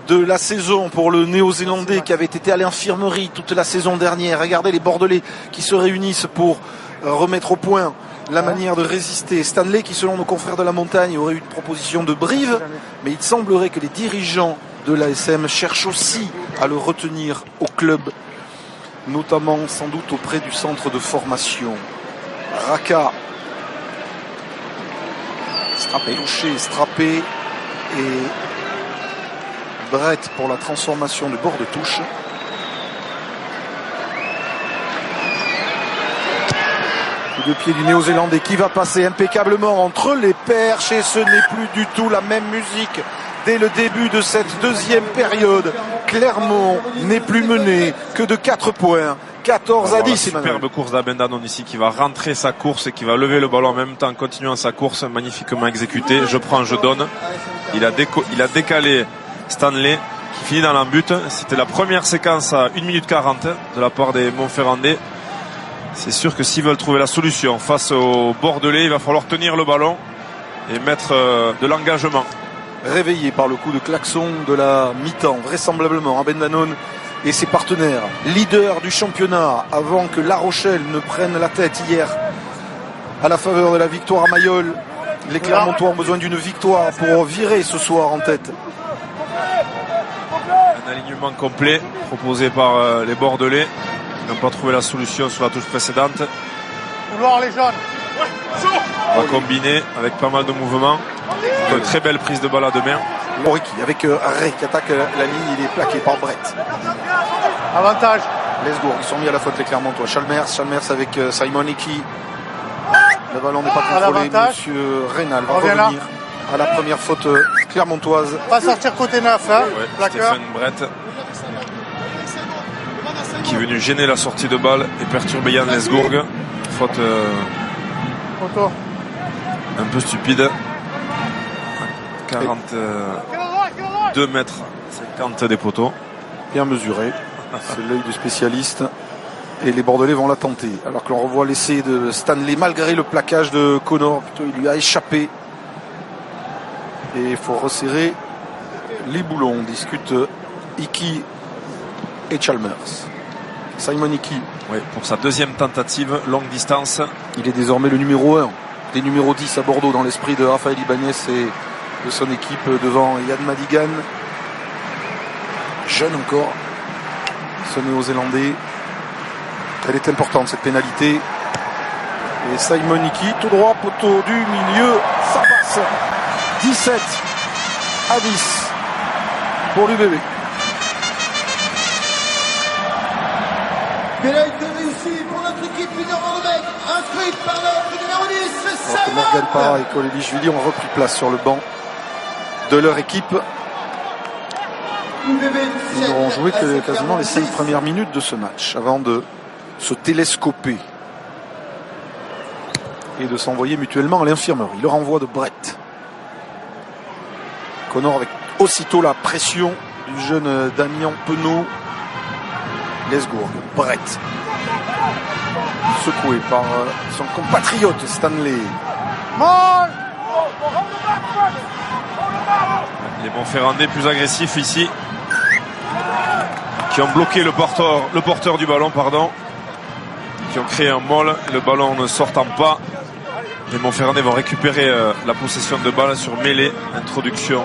de la saison pour le Néo-Zélandais qui avait été à l'infirmerie toute la saison dernière. Regardez les Bordelais qui se réunissent pour remettre au point la manière de résister. Stanley qui, selon nos confrères de la montagne, aurait eu une proposition de Brive, mais il semblerait que les dirigeants de l'ASM cherchent aussi à le retenir au club, notamment sans doute auprès du centre de formation. Raka, touché, strappé, et Brett pour la transformation de bord de touche. Coup de pied du Néo-Zélandais qui va passer impeccablement entre les perches, et ce n'est plus du tout la même musique. Dès le début de cette deuxième période, Clermont n'est plus mené que de 4 points. 14 à 10. Superbe course d'Abendanon ici qui va rentrer sa course et qui va lever le ballon en même temps en continuant sa course, magnifiquement exécuté. Je prends, je donne. Il a décalé Stanley qui finit dans l'embut. C'était la première séquence à 1 minute 40 de la part des Montferrandais. C'est sûr que s'ils veulent trouver la solution face aux Bordelais, il va falloir tenir le ballon et mettre de l'engagement. Réveillé par le coup de klaxon de la mi-temps, vraisemblablement Abendanon et ses partenaires, leaders du championnat, avant que La Rochelle ne prenne la tête hier à la faveur de la victoire à Mayol. Les Clermontois ont besoin d'une victoire pour virer ce soir en tête. Un alignement complet proposé par les Bordelais qui n'ont pas trouvé la solution sur la touche précédente. Couloir les jaunes. On va combiner avec pas mal de mouvements. Une très belle prise de balle à deux mains. Moriki avec Ray qui attaque la ligne, il est plaqué par Brett. Avantage. Lesbourg, ils sont mis à la faute les Clermontois. Chalmers avec Simon Hickey. Le ballon n'est pas contrôlé. Monsieur Reynal va revenir à la première faute clermontoise. Pas sortir côté neuf, hein. Ouais, Stéphane Brett qui est venu gêner la sortie de balle et perturber Yann Lesbourg. Faute un peu stupide. 42 mètres 50 des poteaux. Bien mesuré. C'est l'œil du spécialiste. Et les Bordelais vont la tenter. Alors que l'on revoit l'essai de Stanley malgré le plaquage de Connor. Plutôt, il lui a échappé. Et il faut resserrer les boulons. On discute Hickey et Chalmers. Simon Hickey. Oui, pour sa deuxième tentative, longue distance. Il est désormais le numéro 1 des numéros 10 à Bordeaux dans l'esprit de Raphaël Ibanez et de son équipe devant Yann Madigan. Jeune encore, ce Néo-Zélandais. Elle est importante cette pénalité. Et Simon Hickey, tout droit, poteau du milieu, ça passe. 17 à 10 pour l'UBB. Pénalité réussie pour notre équipe numéro 9, inscrite par notre numéro 10, Simon. Morgan Parra et Koleli-Julie ont repris place sur le banc de leur équipe. Ils n'auront joué que quasiment les 5 premières minutes de ce match avant de se télescoper et de s'envoyer mutuellement à l'infirmerie. Le renvoi de Brett. Connor avec aussitôt la pression du jeune Damien Penaud. Lesbourg, Brett. Secoué par son compatriote Stanley. Les Montferrandais plus agressifs ici, qui ont bloqué le porteur du ballon, qui ont créé un molle, le ballon ne sortant pas. Les Montferrandais vont récupérer la possession de balle sur mêlée, introduction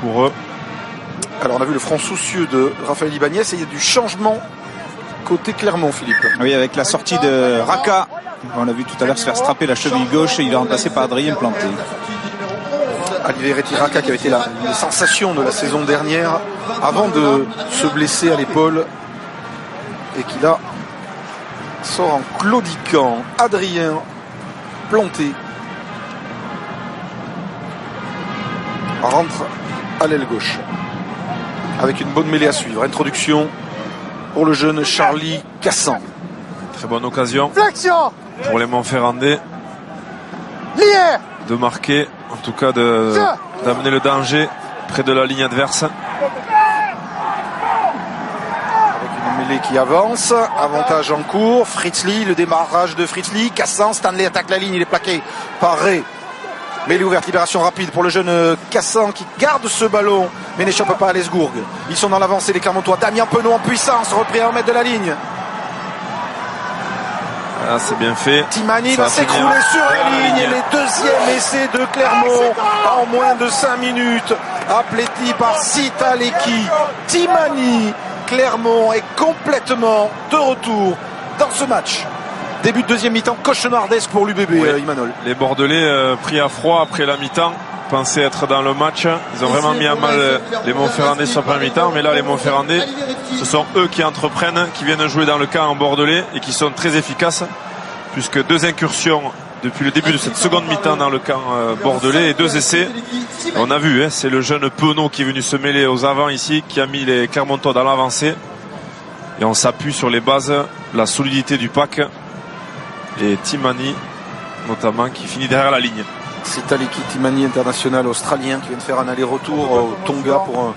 pour eux. Alors on a vu le front soucieux de Raphaël Ibanez et il y a du changement côté Clermont, Philippe. Oui, avec la sortie de Raka, on l'a vu tout à l'heure se faire strapper la cheville gauche, et il est remplacé par Adrien Planté. Aliveretti Raka qui avait été la sensation de la saison dernière avant de se blesser à l'épaule et qui là sort en claudiquant. Adrien Planté rentre à l'aile gauche avec une bonne mêlée à suivre. Introduction pour le jeune Charlie Cassan. Très bonne occasion pour les Montferrandais de marquer, en tout cas d'amener le danger près de la ligne adverse. Mellet qui avance, avantage en cours, Fritzli, le démarrage de Fritzli, Cassan, Stanley attaque la ligne, il est plaqué par Ray. Mêlée ouverte, libération rapide pour le jeune Cassan qui garde ce ballon, mais n'échappe pas à Lesgourg. Ils sont dans l'avancée, les Clermontois. Damien Penaud en puissance, repris à 1 mètre de la ligne. Ah, c'est bien fait. Timani va s'écrouler sur la ligne. Les deuxièmes essais de Clermont en moins de 5 minutes. Appléti par Sitaleki. Timani. Clermont est complètement de retour dans ce match. Début de deuxième mi-temps cauchemardesque pour l'UBB, Imanol. Les Bordelais pris à froid après la mi-temps, pensaient être dans le match. Ils ont vraiment mis à mal les Montferrandais sur la première mi-temps, mais là les Montferrandais, ce sont eux qui entreprennent, qui viennent jouer dans le camp en Bordelais et qui sont très efficaces, puisque 2 incursions depuis le début de cette seconde mi-temps dans le camp bordelais et 2 essais. On a vu, c'est le jeune Penaud qui est venu se mêler aux avants ici, qui a mis les Clermontois dans l'avancée, et on s'appuie sur les bases, la solidité du pack. Et Timani notamment qui finit derrière la ligne. C'est Aleki Timani, international australien, qui vient de faire un aller-retour au Tonga pour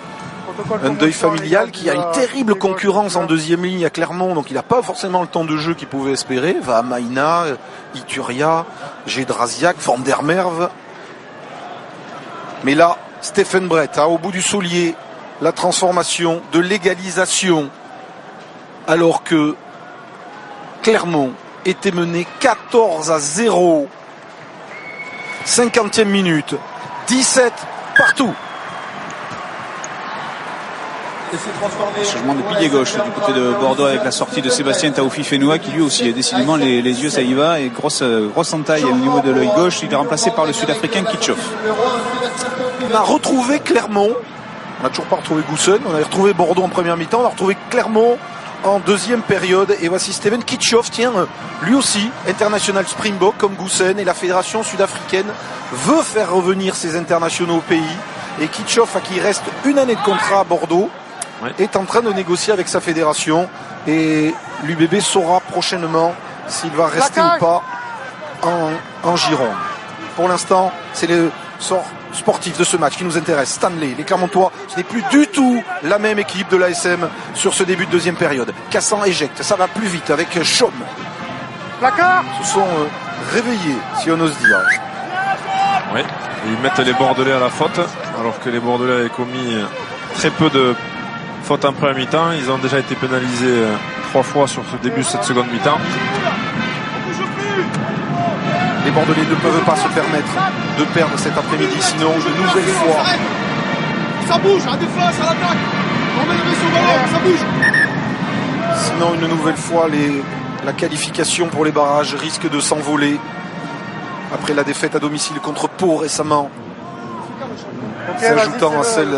un deuil familial, qui a une terrible concurrence en deuxième ligne à Clermont, donc il n'a pas forcément le temps de jeu qu'il pouvait espérer. Va Maïna, Ituria, Gédrasiak, Van der Merwe. Mais là, Stephen Brett, au bout du soulier, la transformation de l'égalisation, alors que Clermont était mené 14-0. 50e minute. 17 partout. Changement de pilier gauche du côté de Bordeaux avec la sortie de Sébastien Taoufi-Fenoua qui lui aussi décidément les yeux ça y va et grosse entaille au niveau de l'œil gauche. Il est remplacé par le Sud-Africain Kitchoff. On a retrouvé Clermont. On n'a toujours pas retrouvé Goussen. On a retrouvé Bordeaux en première mi-temps. On a retrouvé Clermont en deuxième période, et voici Steven Kitchoff, tiens, lui aussi international Springbok comme Goussen, et la fédération sud-africaine veut faire revenir ses internationaux au pays, et Kitchoff, à qui il reste 1 année de contrat à Bordeaux, est en train de négocier avec sa fédération, et l'UBB saura prochainement s'il va rester ou pas en Gironde. Pour l'instant, c'est le sort sportif de ce match qui nous intéresse. Stanley, les Clermontois, ce n'est plus du tout la même équipe de l'ASM sur ce début de deuxième période. Cassan éjecte, ça va plus vite avec Chaume. Se sont réveillés, si on ose dire. Oui, et ils mettent les Bordelais à la faute, alors que les Bordelais avaient commis très peu de fautes en première mi-temps. Ils ont déjà été pénalisés 3 fois sur ce début de cette seconde mi-temps. Les Bordelais ne peuvent pas se permettre de perdre cet après-midi, sinon une nouvelle fois. Ça bouge, à des flashs, à l'attaque. On met le sur le ballon, ça bouge. Sinon une nouvelle fois, la qualification pour les barrages risque de s'envoler. Après la défaite à domicile contre Pau récemment, s'ajoutant à celle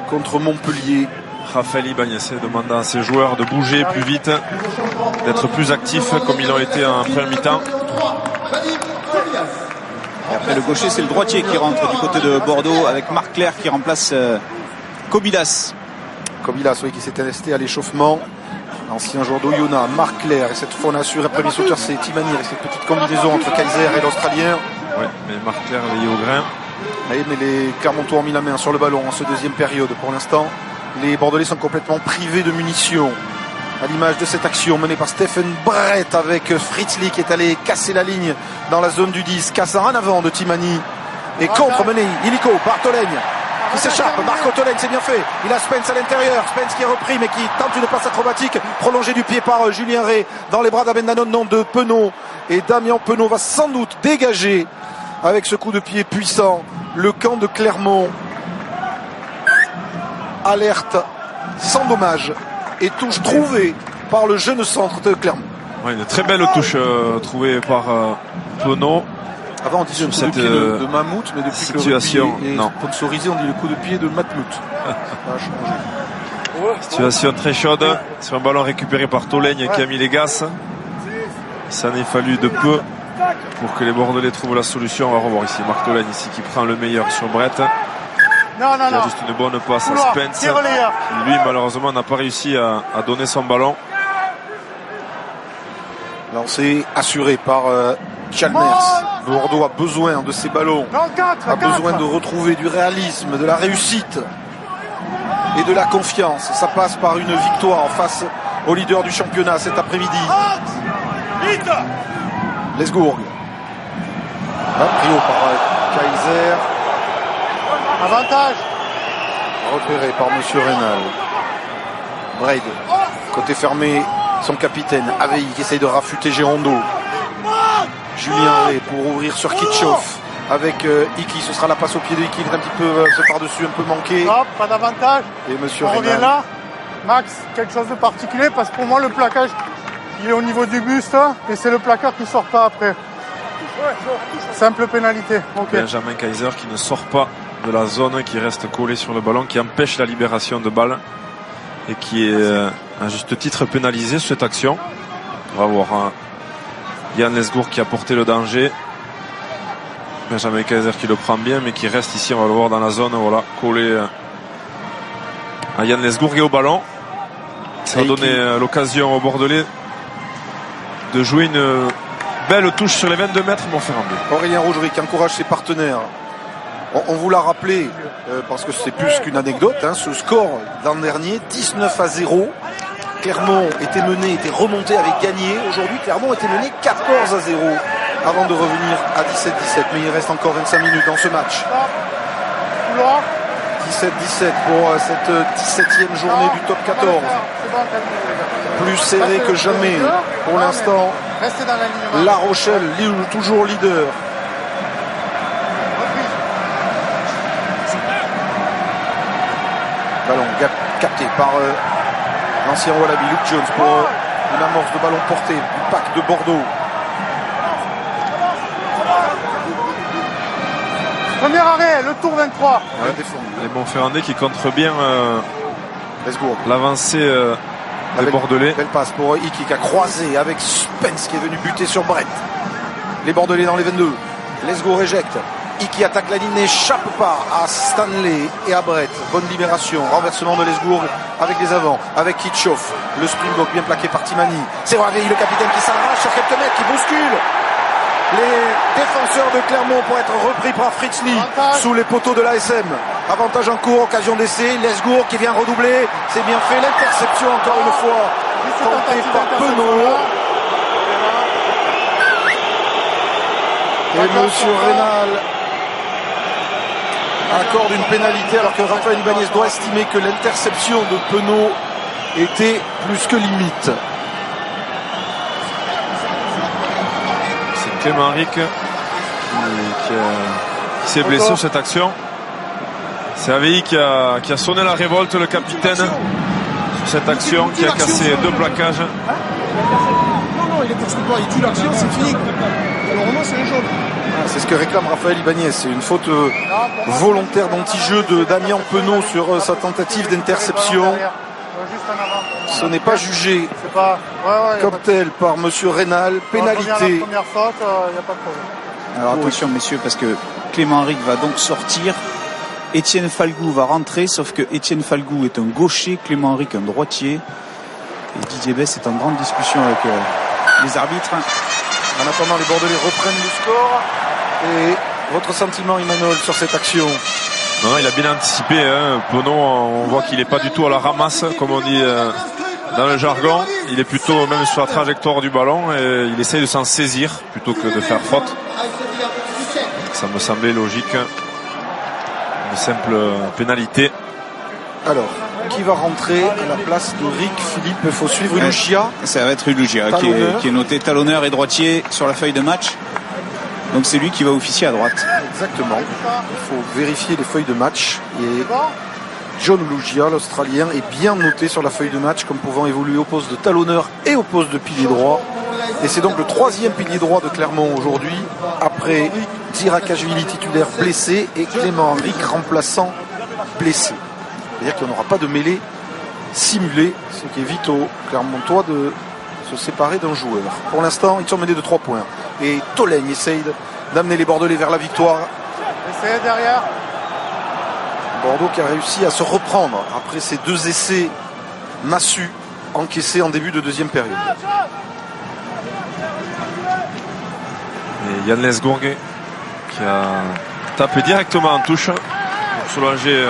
contre Montpellier. Raphaël Ibanez demandant à ses joueurs de bouger plus vite, d'être plus actifs comme ils l'ont été en première mi-temps. Et après le gaucher, c'est le droitier qui rentre du côté de Bordeaux avec Marc Clerc qui remplace Kobilas. Kobilas, oui, qui s'était resté à l'échauffement. L'ancien joueur d'Oyonnax, Marc Clerc. Et cette fois, on a assuré premier sauteur, c'est Timani avec cette petite combinaison entre Kaiser et l'Australien. Oui, mais Marc Clerc veillé au grain. Oui, mais les Clermontois ont mis la main sur le ballon en ce deuxième période. Pour l'instant, les Bordelais sont complètement privés de munitions. À l'image de cette action menée par Stephen Brett avec Fritzli qui est allé casser la ligne dans la zone du 10. Cassin en avant de Timani. Et contre mené Illico par Tolègne qui s'échappe. Marco Tolègne, c'est bien fait. Il a Spence à l'intérieur. Spence qui est repris mais qui tente une passe acrobatique prolongée du pied par Julien Ray dans les bras d'Abendanon, nom de Penaud. Et Damien Penaud va sans doute dégager avec ce coup de pied puissant le camp de Clermont. Alerte sans dommage. Et touche trouvée par le jeune centre de Clermont. Ouais, une très belle touche trouvée par Penaud. Avant on disait le coup de pied de Mammouth, mais depuis situation, que le rugby est sponsorisé, on dit le coup de pied de Matmout. Ça a changé. Situation très chaude sur un ballon récupéré par Tolègne qui a mis les gaz. Ça n'est fallu de peu pour que les Bordelais trouvent la solution. On va revoir ici Marc Tolègne ici qui prend le meilleur sur Brett. Il a juste une bonne passe à Spence qui lui malheureusement n'a pas réussi à donner son ballon. Lancé assuré par Chalmers. Bordeaux a besoin de ces ballons, a besoin de retrouver du réalisme, de la réussite et de la confiance. Ça passe par une victoire face au leader du championnat cet après-midi. Lesgourg. Pris haut par Kaiser. Avantage. Repéré par Monsieur Reynal. Braid. Côté fermé, son capitaine. Avei qui essaye de rafuter Gérondo. Julien Ray pour ouvrir sur Kitchoff. Avec Iki, ce sera la passe au pied de Iki. Il est un petit peu par-dessus, un peu manqué. Hop, pas d'avantage. Et Monsieur On Reynal. revient là. Max, quelque chose de particulier parce que pour moi le plaquage il est au niveau du buste et c'est le placard qui sort pas après. Simple pénalité. Okay. Benjamin Kaiser qui ne sort pas de la zone, qui reste collé sur le ballon, qui empêche la libération de balle et qui est à juste titre pénalisé sur cette action. On va voir Yann Lesgourg qui a porté le danger. Benjamin Kaiser qui le prend bien mais qui reste ici, on va le voir dans la zone, voilà, collé à Yann Lesgourg et au ballon. Ça a donné l'occasion aux Bordelais de jouer une belle touche sur les 22 mètres, Montferrandais. Aurélien Rougerie qui encourage ses partenaires. On vous l'a rappelé, parce que c'est plus qu'une anecdote, hein, ce score l'an dernier, 19-0. Clermont était mené, était remonté, avait gagné. Aujourd'hui, Clermont était mené 14-0 avant de revenir à 17-17. Mais il reste encore 25 minutes dans ce match. 17-17 pour cette 17e journée du top 14. Plus serré que jamais pour l'instant. La Rochelle, toujours leader. Ballon capté par l'ancien Wallaby Luke Jones pour une amorce de ballon porté du pack de Bordeaux. Premier arrêt, le tour 23. Les Montferrandais qui contrent bien l'avancée des Bordelais. Belle passe pour Iki qui a croisé avec Spence qui est venu buter sur Brett. Les Bordelais dans les 22. Lesgourg éjecte. Iki attaque la ligne, n'échappe pas à Stanley et à Brett. Bonne libération. Renversement de Lesgourg avec les avants, avec Kitchoff. Le Springbok bien plaqué par Timani. C'est Avei, le capitaine qui s'arrache sur quelques mètres, qui bouscule les défenseurs de Clermont pour être repris par Fritz Lee sous les poteaux de l'ASM. Avantage en cours, occasion d'essai. Lesgourg qui vient redoubler. C'est bien fait. L'interception encore une fois tentée par Penaud. Et Monsieur Reynal accorde une pénalité alors que Raphaël Ibanez doit estimer que l'interception de Penaud était plus que limite. C'est Clément Ric qui s'est blessé sur cette action. C'est Avei qui a sonné la révolte, le capitaine, sur cette action, qui a cassé 2 plaquages. Non, il est poursuivi pas, il tue l'action, c'est fini. Alors moi c'est un jaune. C'est ce que réclame Raphaël Ibanez. C'est une faute volontaire d'anti-jeu de Damien Penaud sur sa tentative d'interception. Ce n'est pas jugé comme tel par Monsieur Reynal. Pénalité. Alors attention messieurs, parce que Clément Ric va donc sortir. Étienne Falgou va rentrer, sauf que Étienne Falgou est un gaucher, Clément Ric un droitier. Et Didier Besse est en grande discussion avec les arbitres. En attendant, les Bordelais reprennent le score. Et votre sentiment, Emmanuel, sur cette action? Non, il a bien anticipé. Penaud, on voit qu'il n'est pas du tout à la ramasse, comme on dit dans le jargon. Il est plutôt même sur la trajectoire du ballon et il essaye de s'en saisir plutôt que de faire faute. Ça me semblait logique. Une simple pénalité. Alors, qui va rentrer à la place de Ric Philippe? Il faut suivre Ulugia. Ça va être Ulugia qui est noté talonneur et droitier sur la feuille de match. Donc c'est lui qui va officier à droite. Exactement. Il faut vérifier les feuilles de match. Et John Ulugia, l'Australien, est bien noté sur la feuille de match comme pouvant évoluer au poste de talonneur et au poste de pilier droit. Et c'est donc le 3e pilier droit de Clermont aujourd'hui, après Dirakashvili titulaire blessé et Clément Ric remplaçant blessé. C'est-à-dire qu'il n'y aura pas de mêlée simulée, ce qui évite aux Clermontois de se séparer d'un joueur. Pour l'instant, ils sont menés de 3 points. Et Tolègne essaye d'amener les Bordelais vers la victoire. Essai derrière. Bordeaux qui a réussi à se reprendre après ces 2 essais massus encaissés en début de 2e période. Et Yann Lesgourg qui a tapé directement en touche pour soulager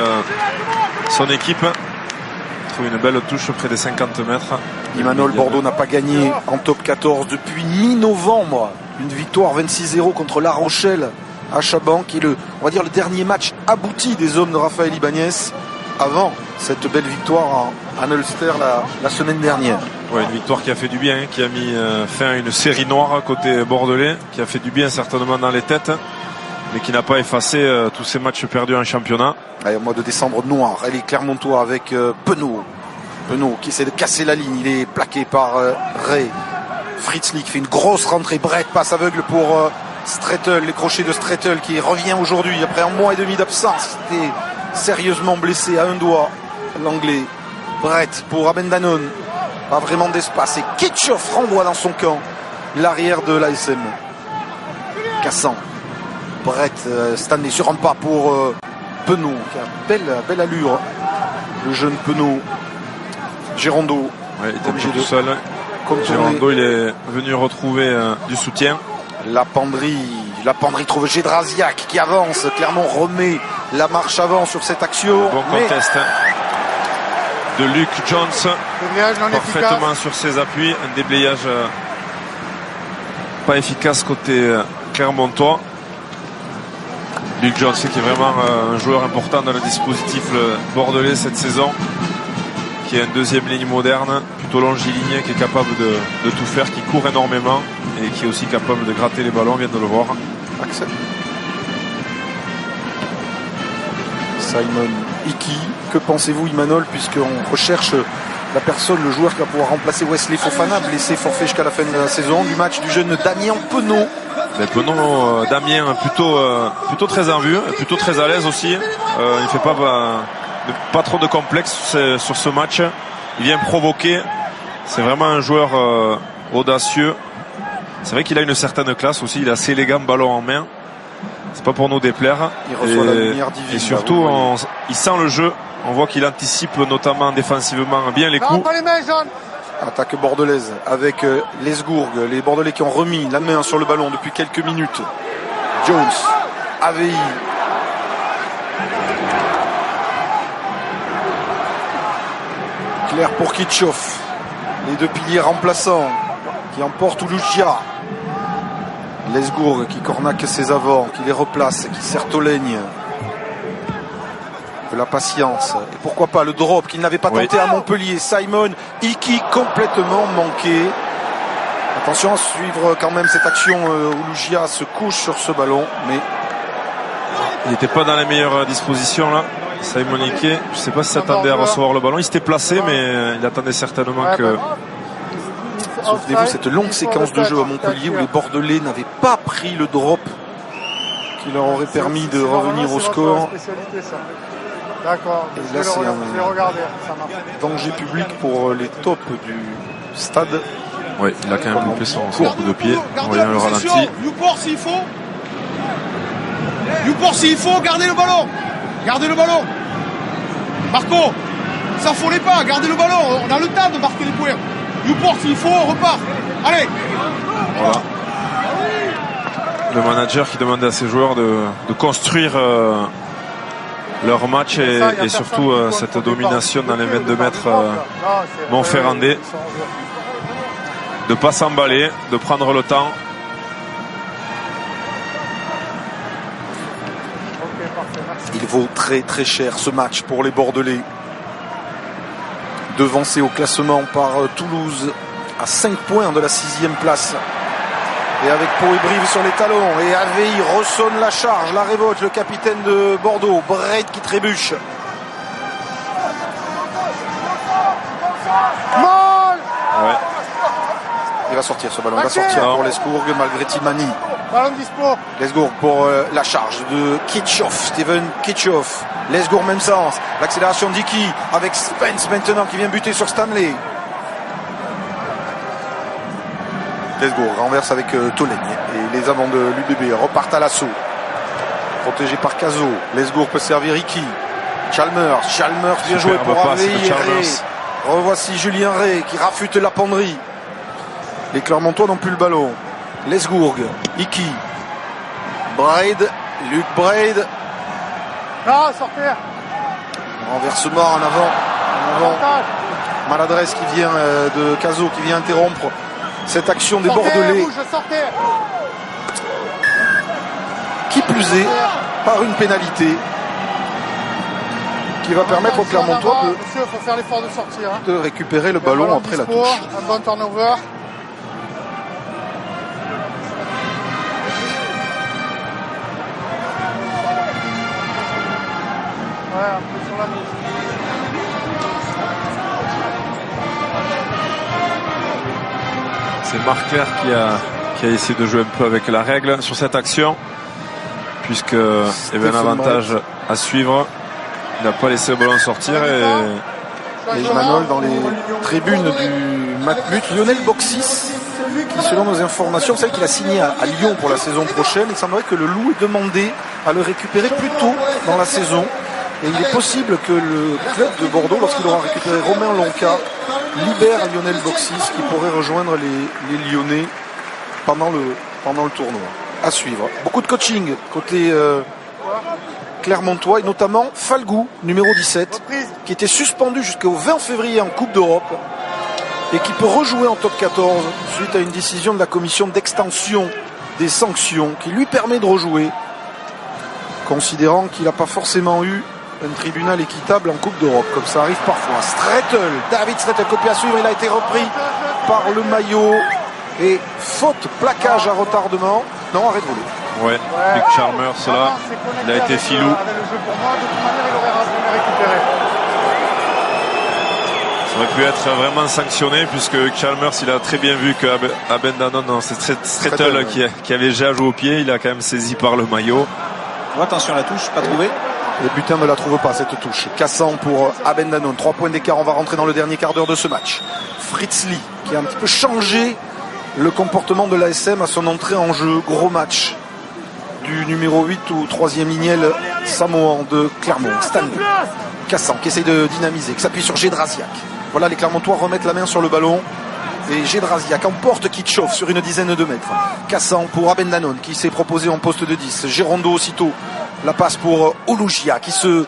son équipe. Il trouve une belle touche près des 50 mètres. Imanol, Bordeaux n'a pas gagné en top 14 depuis mi-novembre. Une victoire 26-0 contre La Rochelle à Chaban, qui est on va dire le dernier match abouti des hommes de Raphaël Ibanez avant cette belle victoire à Ulster la semaine dernière. Ouais, une victoire qui a fait du bien, qui a mis fin à une série noire côté bordelais, qui a fait du bien certainement dans les têtes, mais qui n'a pas effacé tous ces matchs perdus en championnat. Allez, au mois de décembre noir, elle est Clermontois avec Penaud. Penaud qui essaie de casser la ligne, il est plaqué par Ray. Fritzli qui fait une grosse rentrée, Brett passe aveugle pour Strettel, les crochets de Strettel qui revient aujourd'hui après un mois et demi d'absence. C'était sérieusement blessé à un doigt, l'anglais. Brett pour Abendanon, pas vraiment d'espace et Kitchoff renvoie dans son camp l'arrière de l'ASM. Cassant. Brett, Stanley sur un pas pour Penaud qui a belle allure, le jeune Penaud. Girondeau, ouais, il était obligé tout seul. Girondeau, il est venu retrouver du soutien. La Pandry trouve Gédrasiak qui avance. Clermont remet la marche avant sur cette action. Bon contest de Luke Jones, parfaitement efficace sur ses appuis. Un déblayage pas efficace côté Clermontois. Luke Jones qui est vraiment un joueur important dans le dispositif bordelais cette saison, qui est une deuxième ligne moderne, plutôt longiligne, qui est capable de tout faire, qui court énormément et qui est aussi capable de gratter les ballons, on vient de le voir. Axel. Simon Iki, que pensez-vous Imanol, puisqu'on recherche la personne, le joueur qui va pouvoir remplacer Wesley Fofana, blessé forfait jusqu'à la fin de la saison, du match du jeune Damien Penaud. Mais Penaud, Damien plutôt très en vue, plutôt très à l'aise aussi. Il ne fait pas trop de complexe sur ce match. Il vient provoquer. C'est vraiment un joueur audacieux. C'est vrai qu'il a une certaine classe aussi. Il est assez élégant, ballon en main. C'est pas pour nous déplaire. Il reçoit la lumière divine. Et surtout, il sent le jeu. On voit qu'il anticipe notamment défensivement bien les coups. Non, pas les mains, Jean. Attaque bordelaise avec Lesgourg. Les Bordelais qui ont remis la main sur le ballon depuis quelques minutes. Jones, AVI. Claire pour Kitchoff. Les deux piliers remplaçants qui emportent Oulouchia. Lesgourg qui cornaque ses avants, qui les replace, qui sert Tolègne. De la patience. Et pourquoi pas le drop qu'il n'avait pas tenté à Montpellier. Simon Iki complètement manqué. Attention à suivre quand même cette action. Oulouchia se couche sur ce ballon, mais il n'était pas dans les meilleures dispositions là. Simon Iki, je ne sais pas s'il s'attendait à recevoir le ballon. Il s'était placé, mais il attendait certainement que... Souvenez-vous cette longue séquence de jeu à Montpellier où les Bordelais n'avaient pas pris le drop qui leur aurait permis de revenir au score. D'accord. Et là, c'est un danger public pour les tops du stade. Oui, il a quand même loupé son coup de pied. On voyait le ralenti. Newport s'il faut. Newport s'il faut, gardez le ballon. Gardez le ballon. Marco, ça follait pas, gardez le ballon. On a le temps de marquer les points. Newport s'il faut, on repart. Allez. Voilà. Le manager qui demandait à ses joueurs de construire leur match et surtout cette domination dans les 22 mètres Montferrandais. De ne pas s'emballer, de prendre le temps. Il vaut très très cher ce match pour les Bordelais. Devancé au classement par Toulouse à 5 points de la 6e place. Et avec Pau et Brive sur les talons. Et AVI ressonne la charge, la révolte, le capitaine de Bordeaux. Brett qui trébuche. Ouais. Il va sortir ce ballon, il va sortir pour Lesgourg malgré Timani. Ballon dispo. Lesgourg pour la charge de Kitchoff, Steven Kitchoff. Lesgourg même sens. L'accélération d'Iki avec Spence maintenant qui vient buter sur Stanley. Lesgourg renverse avec Tolègne et les avants de l'UBB repartent à l'assaut. Protégé par Cazot. Lesgourg peut servir Iki. Chalmers bien joué pour Ray. Revoici Julien Ray qui rafute la penderie. Les Clermontois n'ont plus le ballon. Lesgourg, Iki, Braid, Luc Braid. Non, sortir. Renversement en avant. Maladresse qui vient de Cazot, qui vient interrompre cette action des Bordelais. Qui plus est, par une pénalité qui va permettre aux Clermontois de récupérer le ballon après la touche. Un bon turnover. C'est Marc Clerc qui a essayé de jouer un peu avec la règle sur cette action, puisque il y avait un avantage à suivre. Il n'a pas laissé le ballon sortir et Manol dans les tribunes du Matmut. Lionel Boxis, qui selon nos informations, c'est qu'il a signé à Lyon pour la saison prochaine. Il semblerait que le Loup ait demandé à le récupérer plus tôt dans la saison. Et il est possible que le club de Bordeaux, lorsqu'il aura récupéré Romain Lonca, libère Lionel Boxis, qui pourrait rejoindre les Lyonnais pendant le tournoi. À suivre. Beaucoup de coaching côté Clermontois, et notamment Falgou, numéro 17, qui était suspendu jusqu'au 20 février en Coupe d'Europe et qui peut rejouer en top 14 suite à une décision de la commission d'extension des sanctions qui lui permet de rejouer, considérant qu'il n'a pas forcément eu un tribunal équitable en Coupe d'Europe, comme ça arrive parfois. Strettel, David Strettel, copie à suivre, il a été repris par le maillot et faute, plaquage à retardement. Non, arrêt de voler. Ouais, Luc Chalmers là, il a été filou. Ça aurait pu être vraiment sanctionné, puisque Chalmers, il a très bien vu que Abendanon, c'est Strettel qui avait déjà joué au pied, il a quand même saisi par le maillot. Oh, attention à la touche, pas trouvé. Le butin ne la trouve pas, cette touche. Cassant pour Abendanon. 3 points d'écart, on va rentrer dans le dernier quart d'heure de ce match. Fritz Lee, qui a un petit peu changé le comportement de l'ASM à son entrée en jeu. Gros match du numéro 8 ou 3e lignel samoan de Clermont. Stanley. Cassant, qui essaye de dynamiser, qui s'appuie sur Gédrasiak. Voilà, les Clermontois remettent la main sur le ballon. Et Gédrasiak emporte Kitchoff sur une dizaine de mètres. Cassant pour Abendanon, qui s'est proposé en poste de 10. Gérondo aussitôt. La passe pour Oulougia, qui se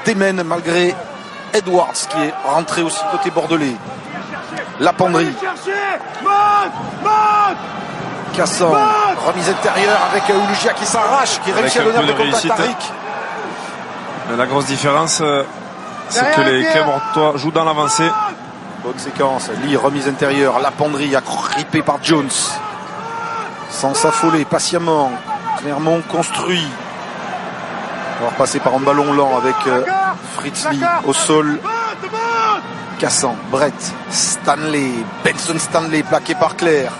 démène malgré Edwards, qui est rentré aussi côté bordelais. Lapendrie. Cassant, remise intérieure avec Oulougia qui s'arrache, qui réussit à donner le contact à Rick. La grosse différence, c'est que les Clermontois jouent dans l'avancée. Bonne séquence, Lee, remise intérieure, Lapendrie agrippé par Jones. Sans s'affoler, patiemment, Clermont construit. On va repasser par un ballon lent avec Fritz Lee au sol. Cassant, Brett, Stanley, Benson Stanley plaqué par Claire.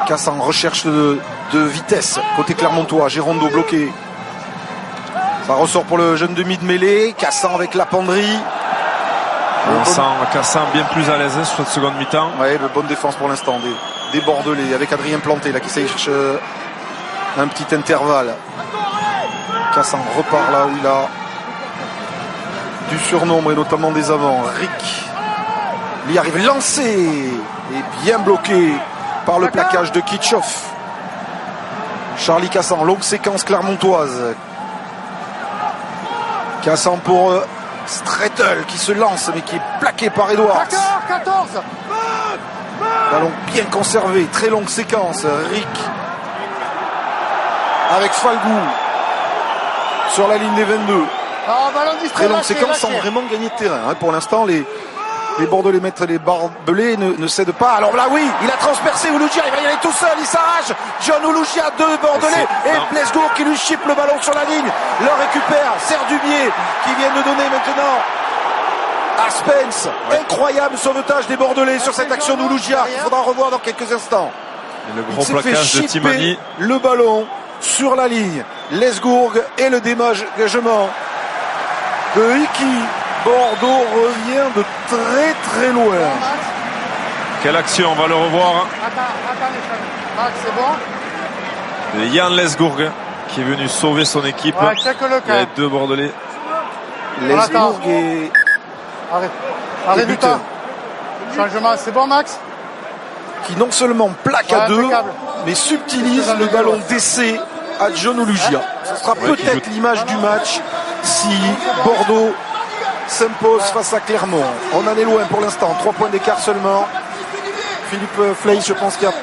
Cassant, recherche de vitesse côté Clermontois. Gérondo bloqué. Ça ressort pour le jeune demi de mêlée. Cassant avec Lapendrie. On sent Cassant bien plus à l'aise sur cette seconde mi-temps. Ouais, bonne défense pour l'instant des Bordelais avec Adrien Planté là qui cherche un petit intervalle. Cassant repart là où il a du surnombre et notamment des avants. Rick. Il arrive lancé et bien bloqué par le plaquage de Kitchoff. Charlie Cassant, longue séquence clermontoise. Cassant pour Strettel qui se lance mais qui est plaqué par Edwards. 14. Ballon bien conservé, très longue séquence. Rick avec Falgou sur la ligne des 22. Très longue séquence sans vraiment gagner de terrain. Pour l'instant, les Bordelais mettent les barbelés, ne cèdent pas. Alors là, oui, il a transpercé Oulougia, il va y aller tout seul, il s'arrache. John Oulougia, 2 Bordelais, et Blesgour qui lui chipe le ballon sur la ligne. Le récupère, Serre Dubier qui vient de donner maintenant à Spence. Incroyable sauvetage des Bordelais sur cette action d'Oulougia qu'il faudra revoir dans quelques instants. Et le gros plaquage de Timani. Le ballon sur la ligne. Lesgourg et le dégagement de Iki. Bordeaux revient de très très loin. Quelle action, on va le revoir. C'est bon. De Yann Lesgourg qui est venu sauver son équipe. Il y a 2 Bordelais. Lesgourg et... Arrête du temps. Changement, c'est bon Max. Qui non seulement plaque à 2, mais subtilise le ballon d'essai à John Oulougia. Ce sera peut-être l'image du match si Bordeaux s'impose face à Clermont. On en est loin pour l'instant, 3 points d'écart seulement. Philippe Flay, je pense qu'il y a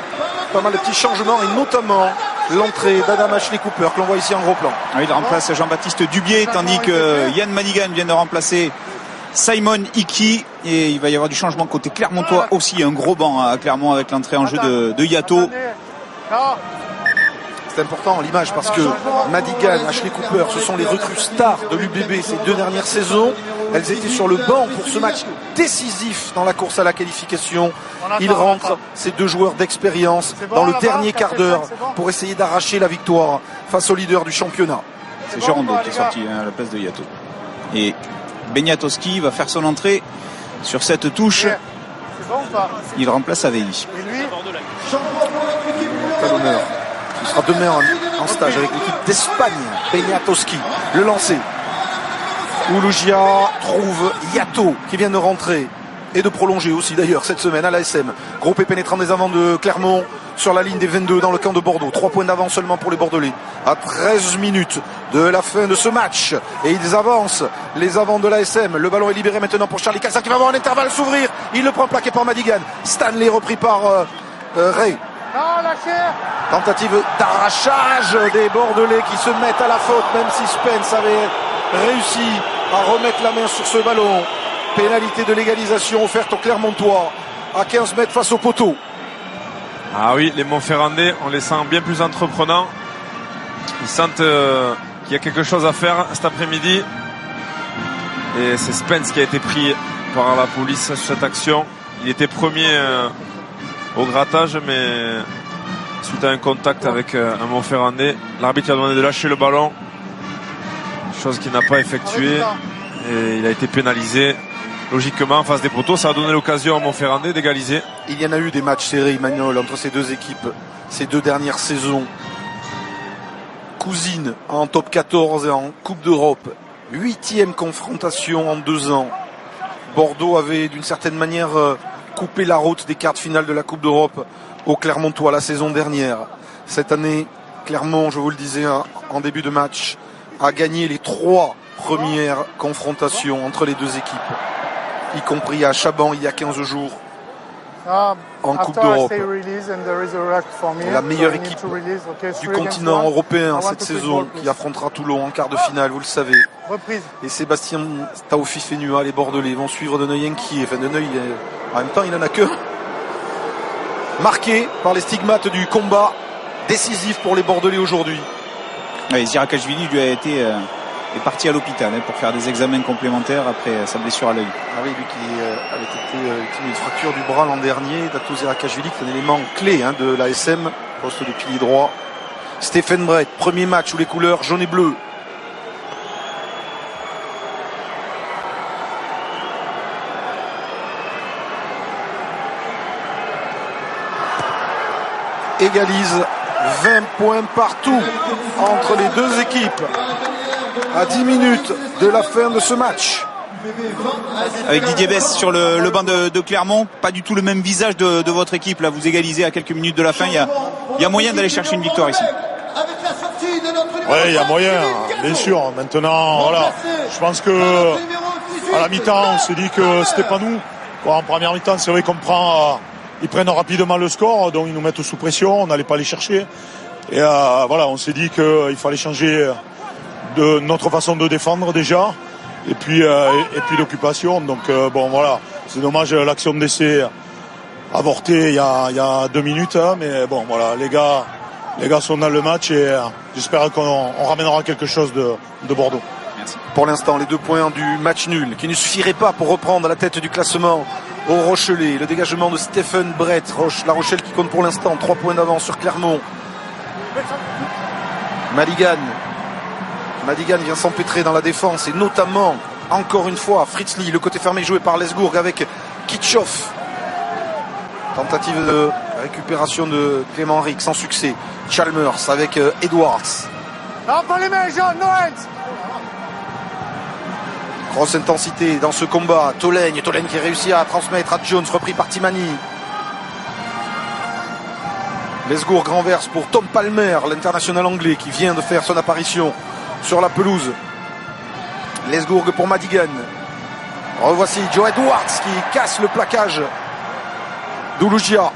pas mal de petits changements et notamment l'entrée d'Adam Ashley Cooper que l'on voit ici en gros plan. Oui, il remplace Jean-Baptiste Dubier tandis que Yann Madigan vient de remplacer Simon Hickey et il va y avoir du changement côté Clermontois aussi, un gros banc à Clermont avec l'entrée en jeu de Yato. C'est important l'image parce que Madigan, Ashley Cooper, ce sont les recrues stars de l'UBB ces 2 dernières saisons. Elles étaient sur le banc pour ce match décisif dans la course à la qualification. Ils rentrent, ces 2 joueurs d'expérience, dans le dernier quart d'heure pour essayer d'arracher la victoire face au leader du championnat. C'est Gérondeau qui est sorti à la place de Yato. Et Beniatowski va faire son entrée sur cette touche. Il remplace Avei. Talonneur. Ce sera demain en stage avec l'équipe d'Espagne. Beniatowski, le lancer. Oulougia trouve Yato qui vient de rentrer et de prolonger aussi d'ailleurs cette semaine à l'ASM. Gros pénétrant des avants de Clermont sur la ligne des 22 dans le camp de Bordeaux. 3 points d'avance seulement pour les Bordelais à 13 minutes de la fin de ce match. Et ils avancent, les avants de l'ASM. Le ballon est libéré maintenant pour Charlie Cassa qui va avoir un intervalle s'ouvrir. Il le prend plaqué par Madigan. Stanley repris par Ray. Tentative d'arrachage des Bordelais qui se mettent à la faute, même si Spence avait réussi à remettre la main sur ce ballon. Pénalité de l'égalisation offerte aux Clermontois à 15 mètres face au poteau. Ah oui, les Montferrandais, on les sent bien plus entreprenants. Ils sentent qu'il y a quelque chose à faire cet après-midi. Et c'est Spence qui a été pris par la police sur cette action. Il était premier au grattage, mais suite à un contact avec un Montferrandais, l'arbitre a demandé de lâcher le ballon, chose qu'il n'a pas effectuée, et il a été pénalisé. Logiquement, en face des poteaux, ça a donné l'occasion à Montferrandais d'égaliser. Il y en a eu des matchs serrés, Manuel, entre ces 2 équipes, ces 2 dernières saisons. Cousine en top 14 et en Coupe d'Europe. 8e confrontation en 2 ans. Bordeaux avait d'une certaine manière coupé la route des quarts de finale de la Coupe d'Europe au Clermontois la saison dernière. Cette année, Clermont, je vous le disais en début de match, a gagné les 3 premières confrontations entre les 2 équipes, y compris à Chaban il y a 15 jours en Coupe d'Europe. La meilleure équipe du continent européen cette saison qui affrontera Toulon en quart de finale, vous le savez. Et Sébastien Taofi-Fénua, les Bordelais, vont suivre Deneuil inquiet. Enfin, Deneuil, en même temps, il n'en a que. Marqué par les stigmates du combat décisif pour les Bordelais aujourd'hui. Zirakashvili lui a été est parti à l'hôpital pour faire des examens complémentaires après sa blessure à l'œil. Ah oui, lui qui avait été victime d'une fracture du bras l'an dernier. Dato Zirakashvili, c'est un élément clé de l'ASM, poste de pilier droit. Stéphane Brett, premier match où les couleurs jaune et bleu. Égalise 20 points partout entre les 2 équipes à 10 minutes de la fin de ce match. Avec Didier Besse sur le banc de Clermont, pas du tout le même visage de votre équipe. Là, vous égalisez à quelques minutes de la fin. Il y a moyen d'aller chercher une victoire ici. Oui, il y a moyen, bien sûr. Maintenant, voilà, je pense que à la mi-temps, on s'est dit que c'était pas nous. En première mi-temps, c'est vrai qu'on prend, ils prennent rapidement le score, donc ils nous mettent sous pression. On n'allait pas les chercher. Et voilà, on s'est dit qu'il fallait changer de notre façon de défendre déjà, et puis l'occupation. Donc bon, voilà, c'est dommage l'action d'essai avortée il y a 2 minutes, mais bon, voilà, les gars sont dans le match et j'espère qu'on ramènera quelque chose de Bordeaux. Merci. Pour l'instant, les 2 points du match nul qui ne suffiraient pas pour reprendre la tête du classement au Rochelais. Le dégagement de Stéphane Brett, La Rochelle qui compte pour l'instant 3 points d'avance sur Clermont. Madigan vient s'empêtrer dans la défense et notamment, encore une fois, Fritzli, le côté fermé joué par Lesgourg avec Kitchoff. Tentative de récupération de Clément Rick sans succès. Chalmers avec Edwards. Non, pas les mains, Jean, no hands. Grosse intensité dans ce combat. Tolègne qui réussit à transmettre à Jones, repris par Timani. Lesgourg renverse pour Tom Palmer, l'international anglais qui vient de faire son apparition sur la pelouse. Lesgourg pour Madigan. Revoici Joe Edwards qui casse le plaquage d'Oulougia.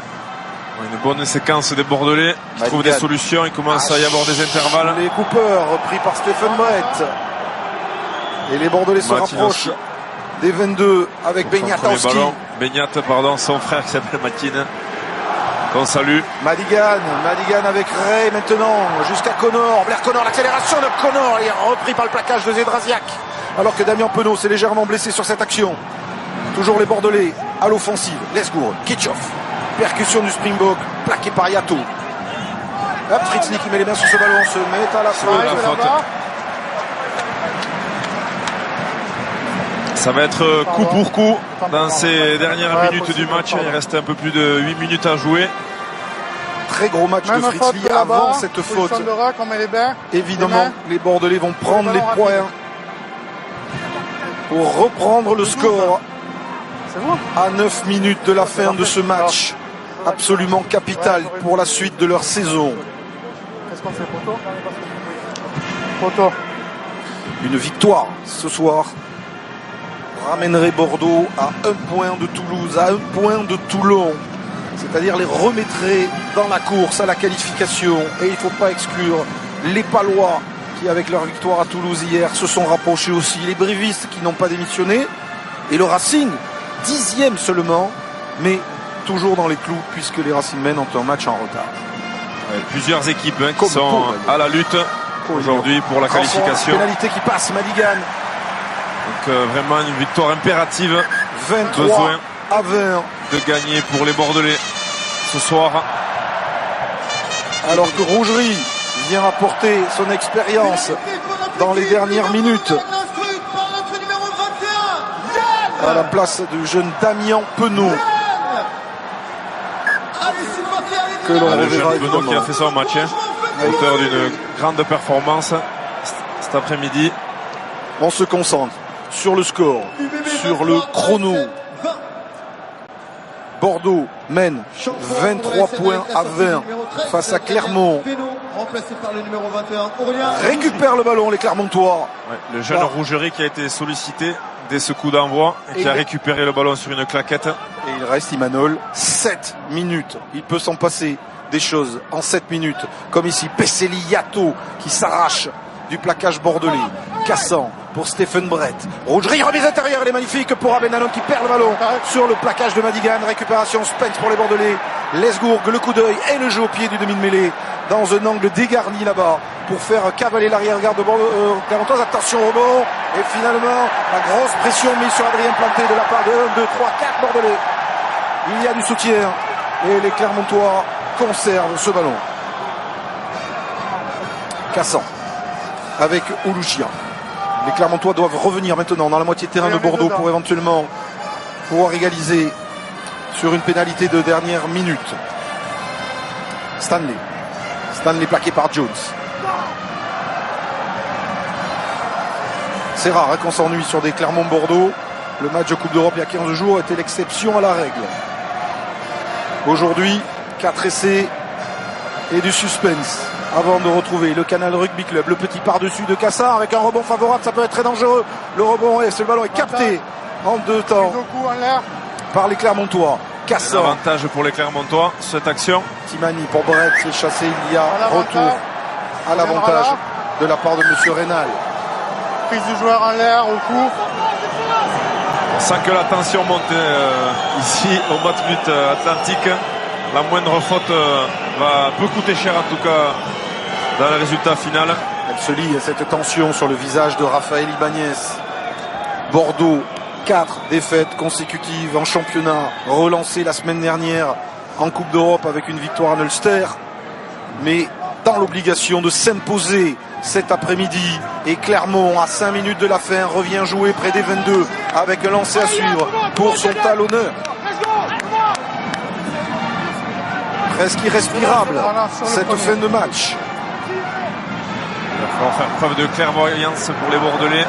Une bonne séquence des Bordelais qui trouvent des solutions. Il commence à y avoir des intervalles. Les Cooper, repris par Stephen Brett. Et les Bordelais se rapprochent des 22 avec Begnatowski. Begnat, pardon, son frère qui s'appelle Matine. Qu'on salue. Madigan avec Ray maintenant, jusqu'à Connor. Blair Connor, l'accélération de Connor, il est repris par le plaquage de Zedraziak. Alors que Damien Penaud s'est légèrement blessé sur cette action. Toujours les Bordelais à l'offensive. Lesgourd, Kitchoff. Percussion du Springbok, plaqué par Yato. Hop, Fritzli qui met les mains sur ce ballon, se met à la faute. Ça va être coup pour coup dans ces dernières minutes du match. Il reste un peu plus de 8 minutes à jouer. Très gros match de Fritzli avant cette faute. Évidemment, les Bordelais vont prendre les points pour reprendre le score à 9 minutes de la fin de ce match. Absolument capital pour la suite de leur saison. Qu'est-ce qu'on fait, Poto? Une victoire ce soir ramènerait Bordeaux à 1 point de Toulouse, à 1 point de Toulon. C'est-à-dire les remettrait dans la course à la qualification. Et il ne faut pas exclure les Palois qui, avec leur victoire à Toulouse hier, se sont rapprochés aussi. Les Brévistes qui n'ont pas démissionné. Et le Racing, 10e seulement, mais toujours dans les clous puisque les Racingmen ont un match en retard. Plusieurs équipes qui sont à la lutte aujourd'hui pour la qualification. Pénalité qui passe, Madigan. Donc vraiment une victoire impérative. 23 à 20 de gagner pour les Bordelais ce soir. Alors que Rougerie vient apporter son expérience dans les dernières minutes à la place du jeune Damien Penaud. Que l'on reverra évidemment. Qui a fait son match, auteur d'une grande performance cet après-midi. On se concentre sur le score, sur le chrono. Bordeaux mène 23 points à 20 face à Clermont. Récupère le ballon les Clermontois. Le jeune Rougerie qui a été sollicité dès ce coup d'envoi et qui a récupéré le ballon sur une claquette. Et il reste, Imanol, 7 minutes. Il peut s'en passer des choses en 7 minutes. Comme ici, Pesseli Yato qui s'arrache du plaquage bordelais. Cassant pour Stephen Brett. Rougerie, remise intérieure, elle est magnifique pour Abenanon qui perd le ballon sur le plaquage de Madigan. Récupération Spence pour les Bordelais. Lesgourg, le coup d'œil et le jeu au pied du demi de mêlée dans un angle dégarni là-bas pour faire cavaler l'arrière-garde de Clermontoise. Attention au rebond. Et finalement, la grosse pression mise sur Adrien Planté de la part de 1, 2, 3, 4 Bordelais. Il y a du soutien et les Clermontois conservent ce ballon. Cassant avec Oulouchia. Les Clermontois doivent revenir maintenant dans la moitié de terrain de Bordeaux pour éventuellement pouvoir égaliser sur une pénalité de dernière minute. Stanley plaqué par Jones. C'est rare qu'on s'ennuie sur des Clermont-Bordeaux. Le match de Coupe d'Europe il y a 15 jours était l'exception à la règle. Aujourd'hui, 4 essais et du suspense avant de retrouver le Canal Rugby Club. Le petit par-dessus de Cassard avec un rebond favorable, ça peut être très dangereux. Le rebond, ce ballon est capté en 2 temps par les Clermontois. Cassard. Avantage pour les Clermontois, cette action. Timani pour Brett, c'est chassé, il y a retour à l'avantage de la part de Monsieur Rénal. Prise du joueur en l'air, au coup. On sent que la tension monte ici au Matmut Atlantique. La moindre faute peut coûter cher en tout cas dans le résultat final. Elle se lie à cette tension sur le visage de Raphaël Ibanez. Bordeaux, 4 défaites consécutives en championnat, relancé la semaine dernière en Coupe d'Europe avec une victoire à Ulster, mais dans l'obligation de s'imposer cet après-midi. Et Clermont, à 5 minutes de la fin, revient jouer près des 22 avec un lancer à suivre pour son talonneur. Presque irrespirable cette fin de match. Il va falloir faire preuve de clairvoyance pour les Bordelais.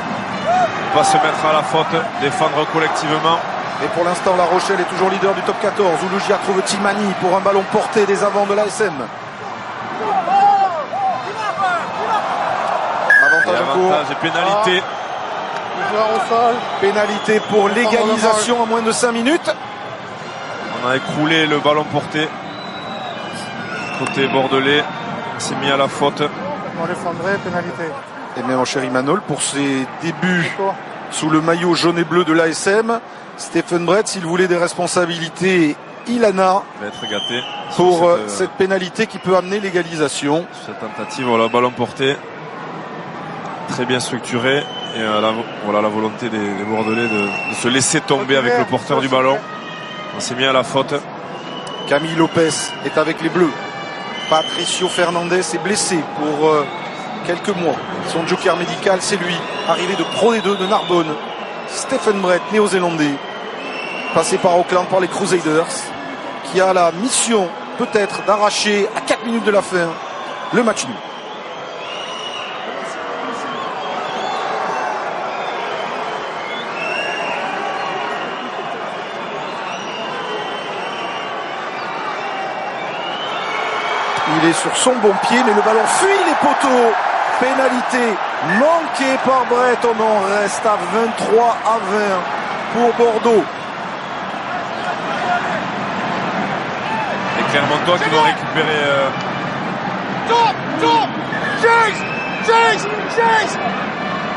On va se mettre à la faute, défendre collectivement. Et pour l'instant, La Rochelle est toujours leader du top 14. Oulougia trouve Timani pour un ballon porté des avants de l'ASM. Avantage et pénalité. Joueur au sol. Pénalité pour l'égalisation à moins de 5 minutes. On a écroulé le ballon porté. Côté bordelais, s'est mis à la faute. On l'effondrait, pénalité. Et bien mon cher Imanol, pour ses débuts sous le maillot jaune et bleu de l'ASM, Stephen Brett, s'il voulait des responsabilités, il en a. Il va être gâté pour cette pénalité qui peut amener l'égalisation. Cette tentative, voilà, ballon porté. Très bien structuré. Et voilà la volonté des Bordelais de se laisser tomber avec le porteur du ballon. On s'est mis à la faute. Camille Lopez est avec les Bleus. Patricio Fernandez est blessé pour quelques mois. Son joker médical, c'est lui, arrivé de Pro D2 de Narbonne. Stephen Brett, néo-zélandais, passé par Auckland par les Crusaders, qui a la mission peut-être d'arracher à 4 minutes de la fin le match nul. Il est sur son bon pied, mais le ballon fuit les poteaux. Pénalité manquée par Brett. On en reste à 23 à 20 pour Bordeaux. Et Clermontois qui vont récupérer...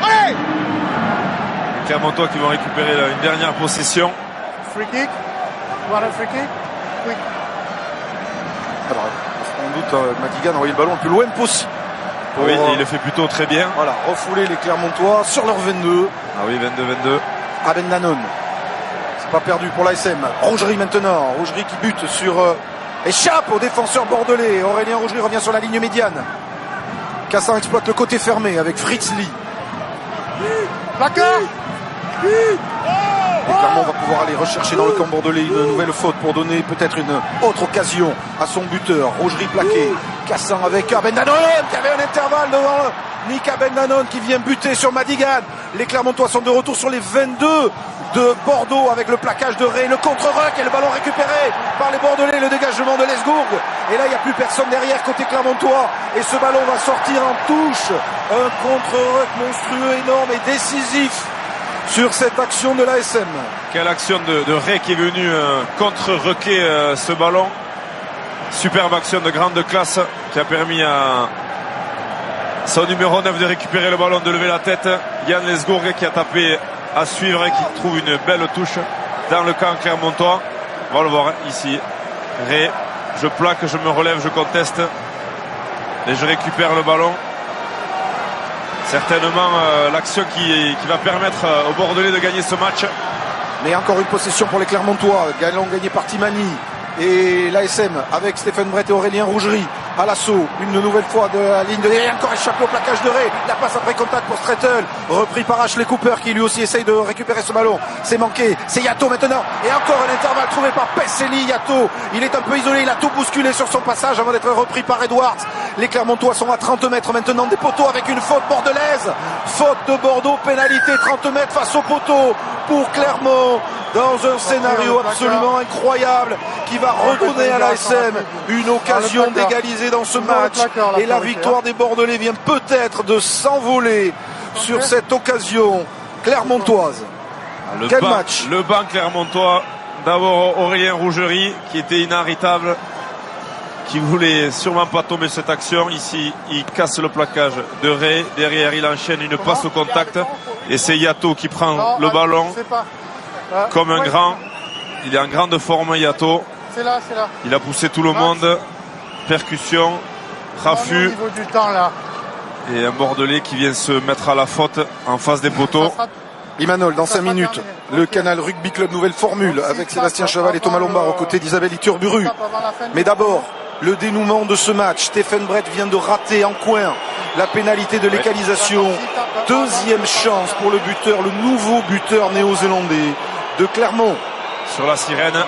Allez! Clermontois qui vont récupérer une dernière possession. Free kick. Voilà, free kick. Oui. Alors, sans doute, Madigan a envoyé le ballon le plus loin possible. Oui, il le fait plutôt très bien. Voilà, refouler les Clermontois sur leur 22. Ah oui, 22-22. Aben Nanon. C'est pas perdu pour l'ASM. Rougerie maintenant. Rougerie qui bute sur... échappe au défenseur bordelais. Aurélien Rougerie revient sur la ligne médiane. Cassan exploite le côté fermé avec Fritz Lee. Placard. Et Clermont va pouvoir aller rechercher dans le camp bordelais une nouvelle faute pour donner peut-être une autre occasion à son buteur. Rougerie plaqué. Cassan avec Aben Nanon qui avait un intervalle devant Nick Aben Nanon qui vient buter sur Madigan. Les Clermontois sont de retour sur les 22 de Bordeaux avec le plaquage de Ray, le contre-ruck et le ballon récupéré par les Bordelais, le dégagement de Lesgourg. Et là, il n'y a plus personne derrière côté Clermontois. Et ce ballon va sortir en touche. Un contre-ruck monstrueux, énorme et décisif sur cette action de l'ASM. Quelle action de Ray qui est venu contre-rucker ce ballon. Superbe action de grande classe qui a permis à son numéro 9 de récupérer le ballon, de lever la tête. Yann Lesgourg qui a tapé à suivre et qui trouve une belle touche dans le camp clermontois. On va le voir ici. Ray, je plaque, je me relève, je conteste et je récupère le ballon. Certainement l'action qui va permettre aux Bordelais de gagner ce match. Mais encore une possession pour les Clermontois. Ballon gagné par Timani. Et l'ASM avec Stephen Brett et Aurélien Rougerie à l'assaut, une nouvelle fois de la ligne de et encore échappé au plaquage de Ray. La passe après contact pour Strettel, repris par Ashley Cooper qui lui aussi essaye de récupérer ce ballon. C'est manqué, c'est Yato maintenant et encore un intervalle trouvé par Pesseli. Yato, il est un peu isolé, il a tout bousculé sur son passage avant d'être repris par Edwards. Les Clermontois sont à 30 mètres maintenant des poteaux avec une faute bordelaise. Faute de Bordeaux, pénalité 30 mètres face au poteau pour Clermont dans un scénario absolument incroyable qui va redonner à l'ASM une occasion d'égaliser dans ce match. Et la victoire des Bordelais vient peut-être de s'envoler sur cette occasion clermontoise. Quel match! Le banc clermontois, d'abord Aurélien Rougerie qui était inarrêtable, qui voulait sûrement pas tomber cette action. Ici, il casse le plaquage de Ray. Derrière, il enchaîne une passe au contact. Et c'est Yato qui prend le ballon comme un grand. Il est en grande forme, Yato. C'est là. Il a poussé tout le monde. Percussion, raffut. Au niveau du temps, là. Et un Bordelais qui vient se mettre à la faute en face des poteaux. Imanol, dans 5 minutes, le Canal Rugby Club nouvelle formule avec Sébastien Chaval et Thomas Lombard aux côtés d'Isabelle Iturburu. Mais d'abord, le dénouement de ce match. Stephen Brett vient de rater en coin la pénalité de l'égalisation. Deuxième chance pour le buteur, le nouveau buteur néo-zélandais de Clermont. Sur la sirène.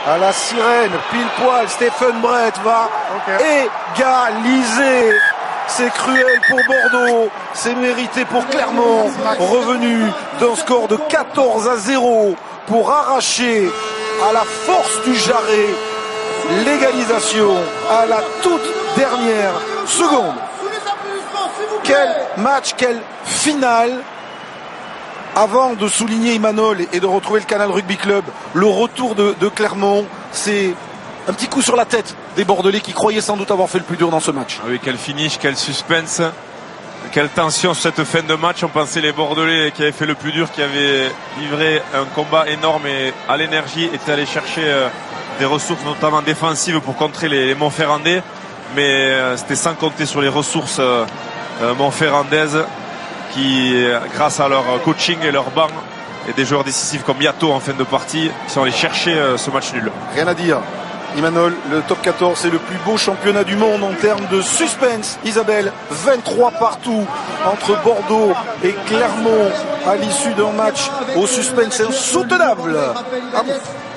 À la sirène, pile poil, Stephen Brett va égaliser. C'est cruel pour Bordeaux, c'est mérité pour Clermont. Revenu d'un score de 14-0 pour arracher à la force du jarret l'égalisation à la toute dernière seconde. Quel match, quelle finale Avant de souligner Imanol et de retrouver le Canal Rugby Club, le retour de Clermont, c'est un petit coup sur la tête des Bordelais qui croyaient sans doute avoir fait le plus dur dans ce match. Ah oui, quel finish, quel suspense, quelle tension sur cette fin de match. On pensait les Bordelais qui avaient fait le plus dur, qui avaient livré un combat énorme et à l'énergie, étaient allés chercher des ressources notamment défensives pour contrer les Montferrandais. Mais c'était sans compter sur les ressources montferrandaises qui, grâce à leur coaching et leur banc et des joueurs décisifs comme Yato en fin de partie, sont allés chercher ce match nul. Rien à dire. Imanol, le top 14, c'est le plus beau championnat du monde en termes de suspense. Isabelle, 23 partout entre Bordeaux et Clermont à l'issue d'un match au suspense insoutenable.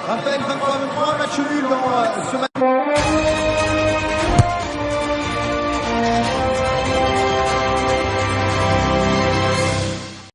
Raphaël, 23-23, match nul dans ce match.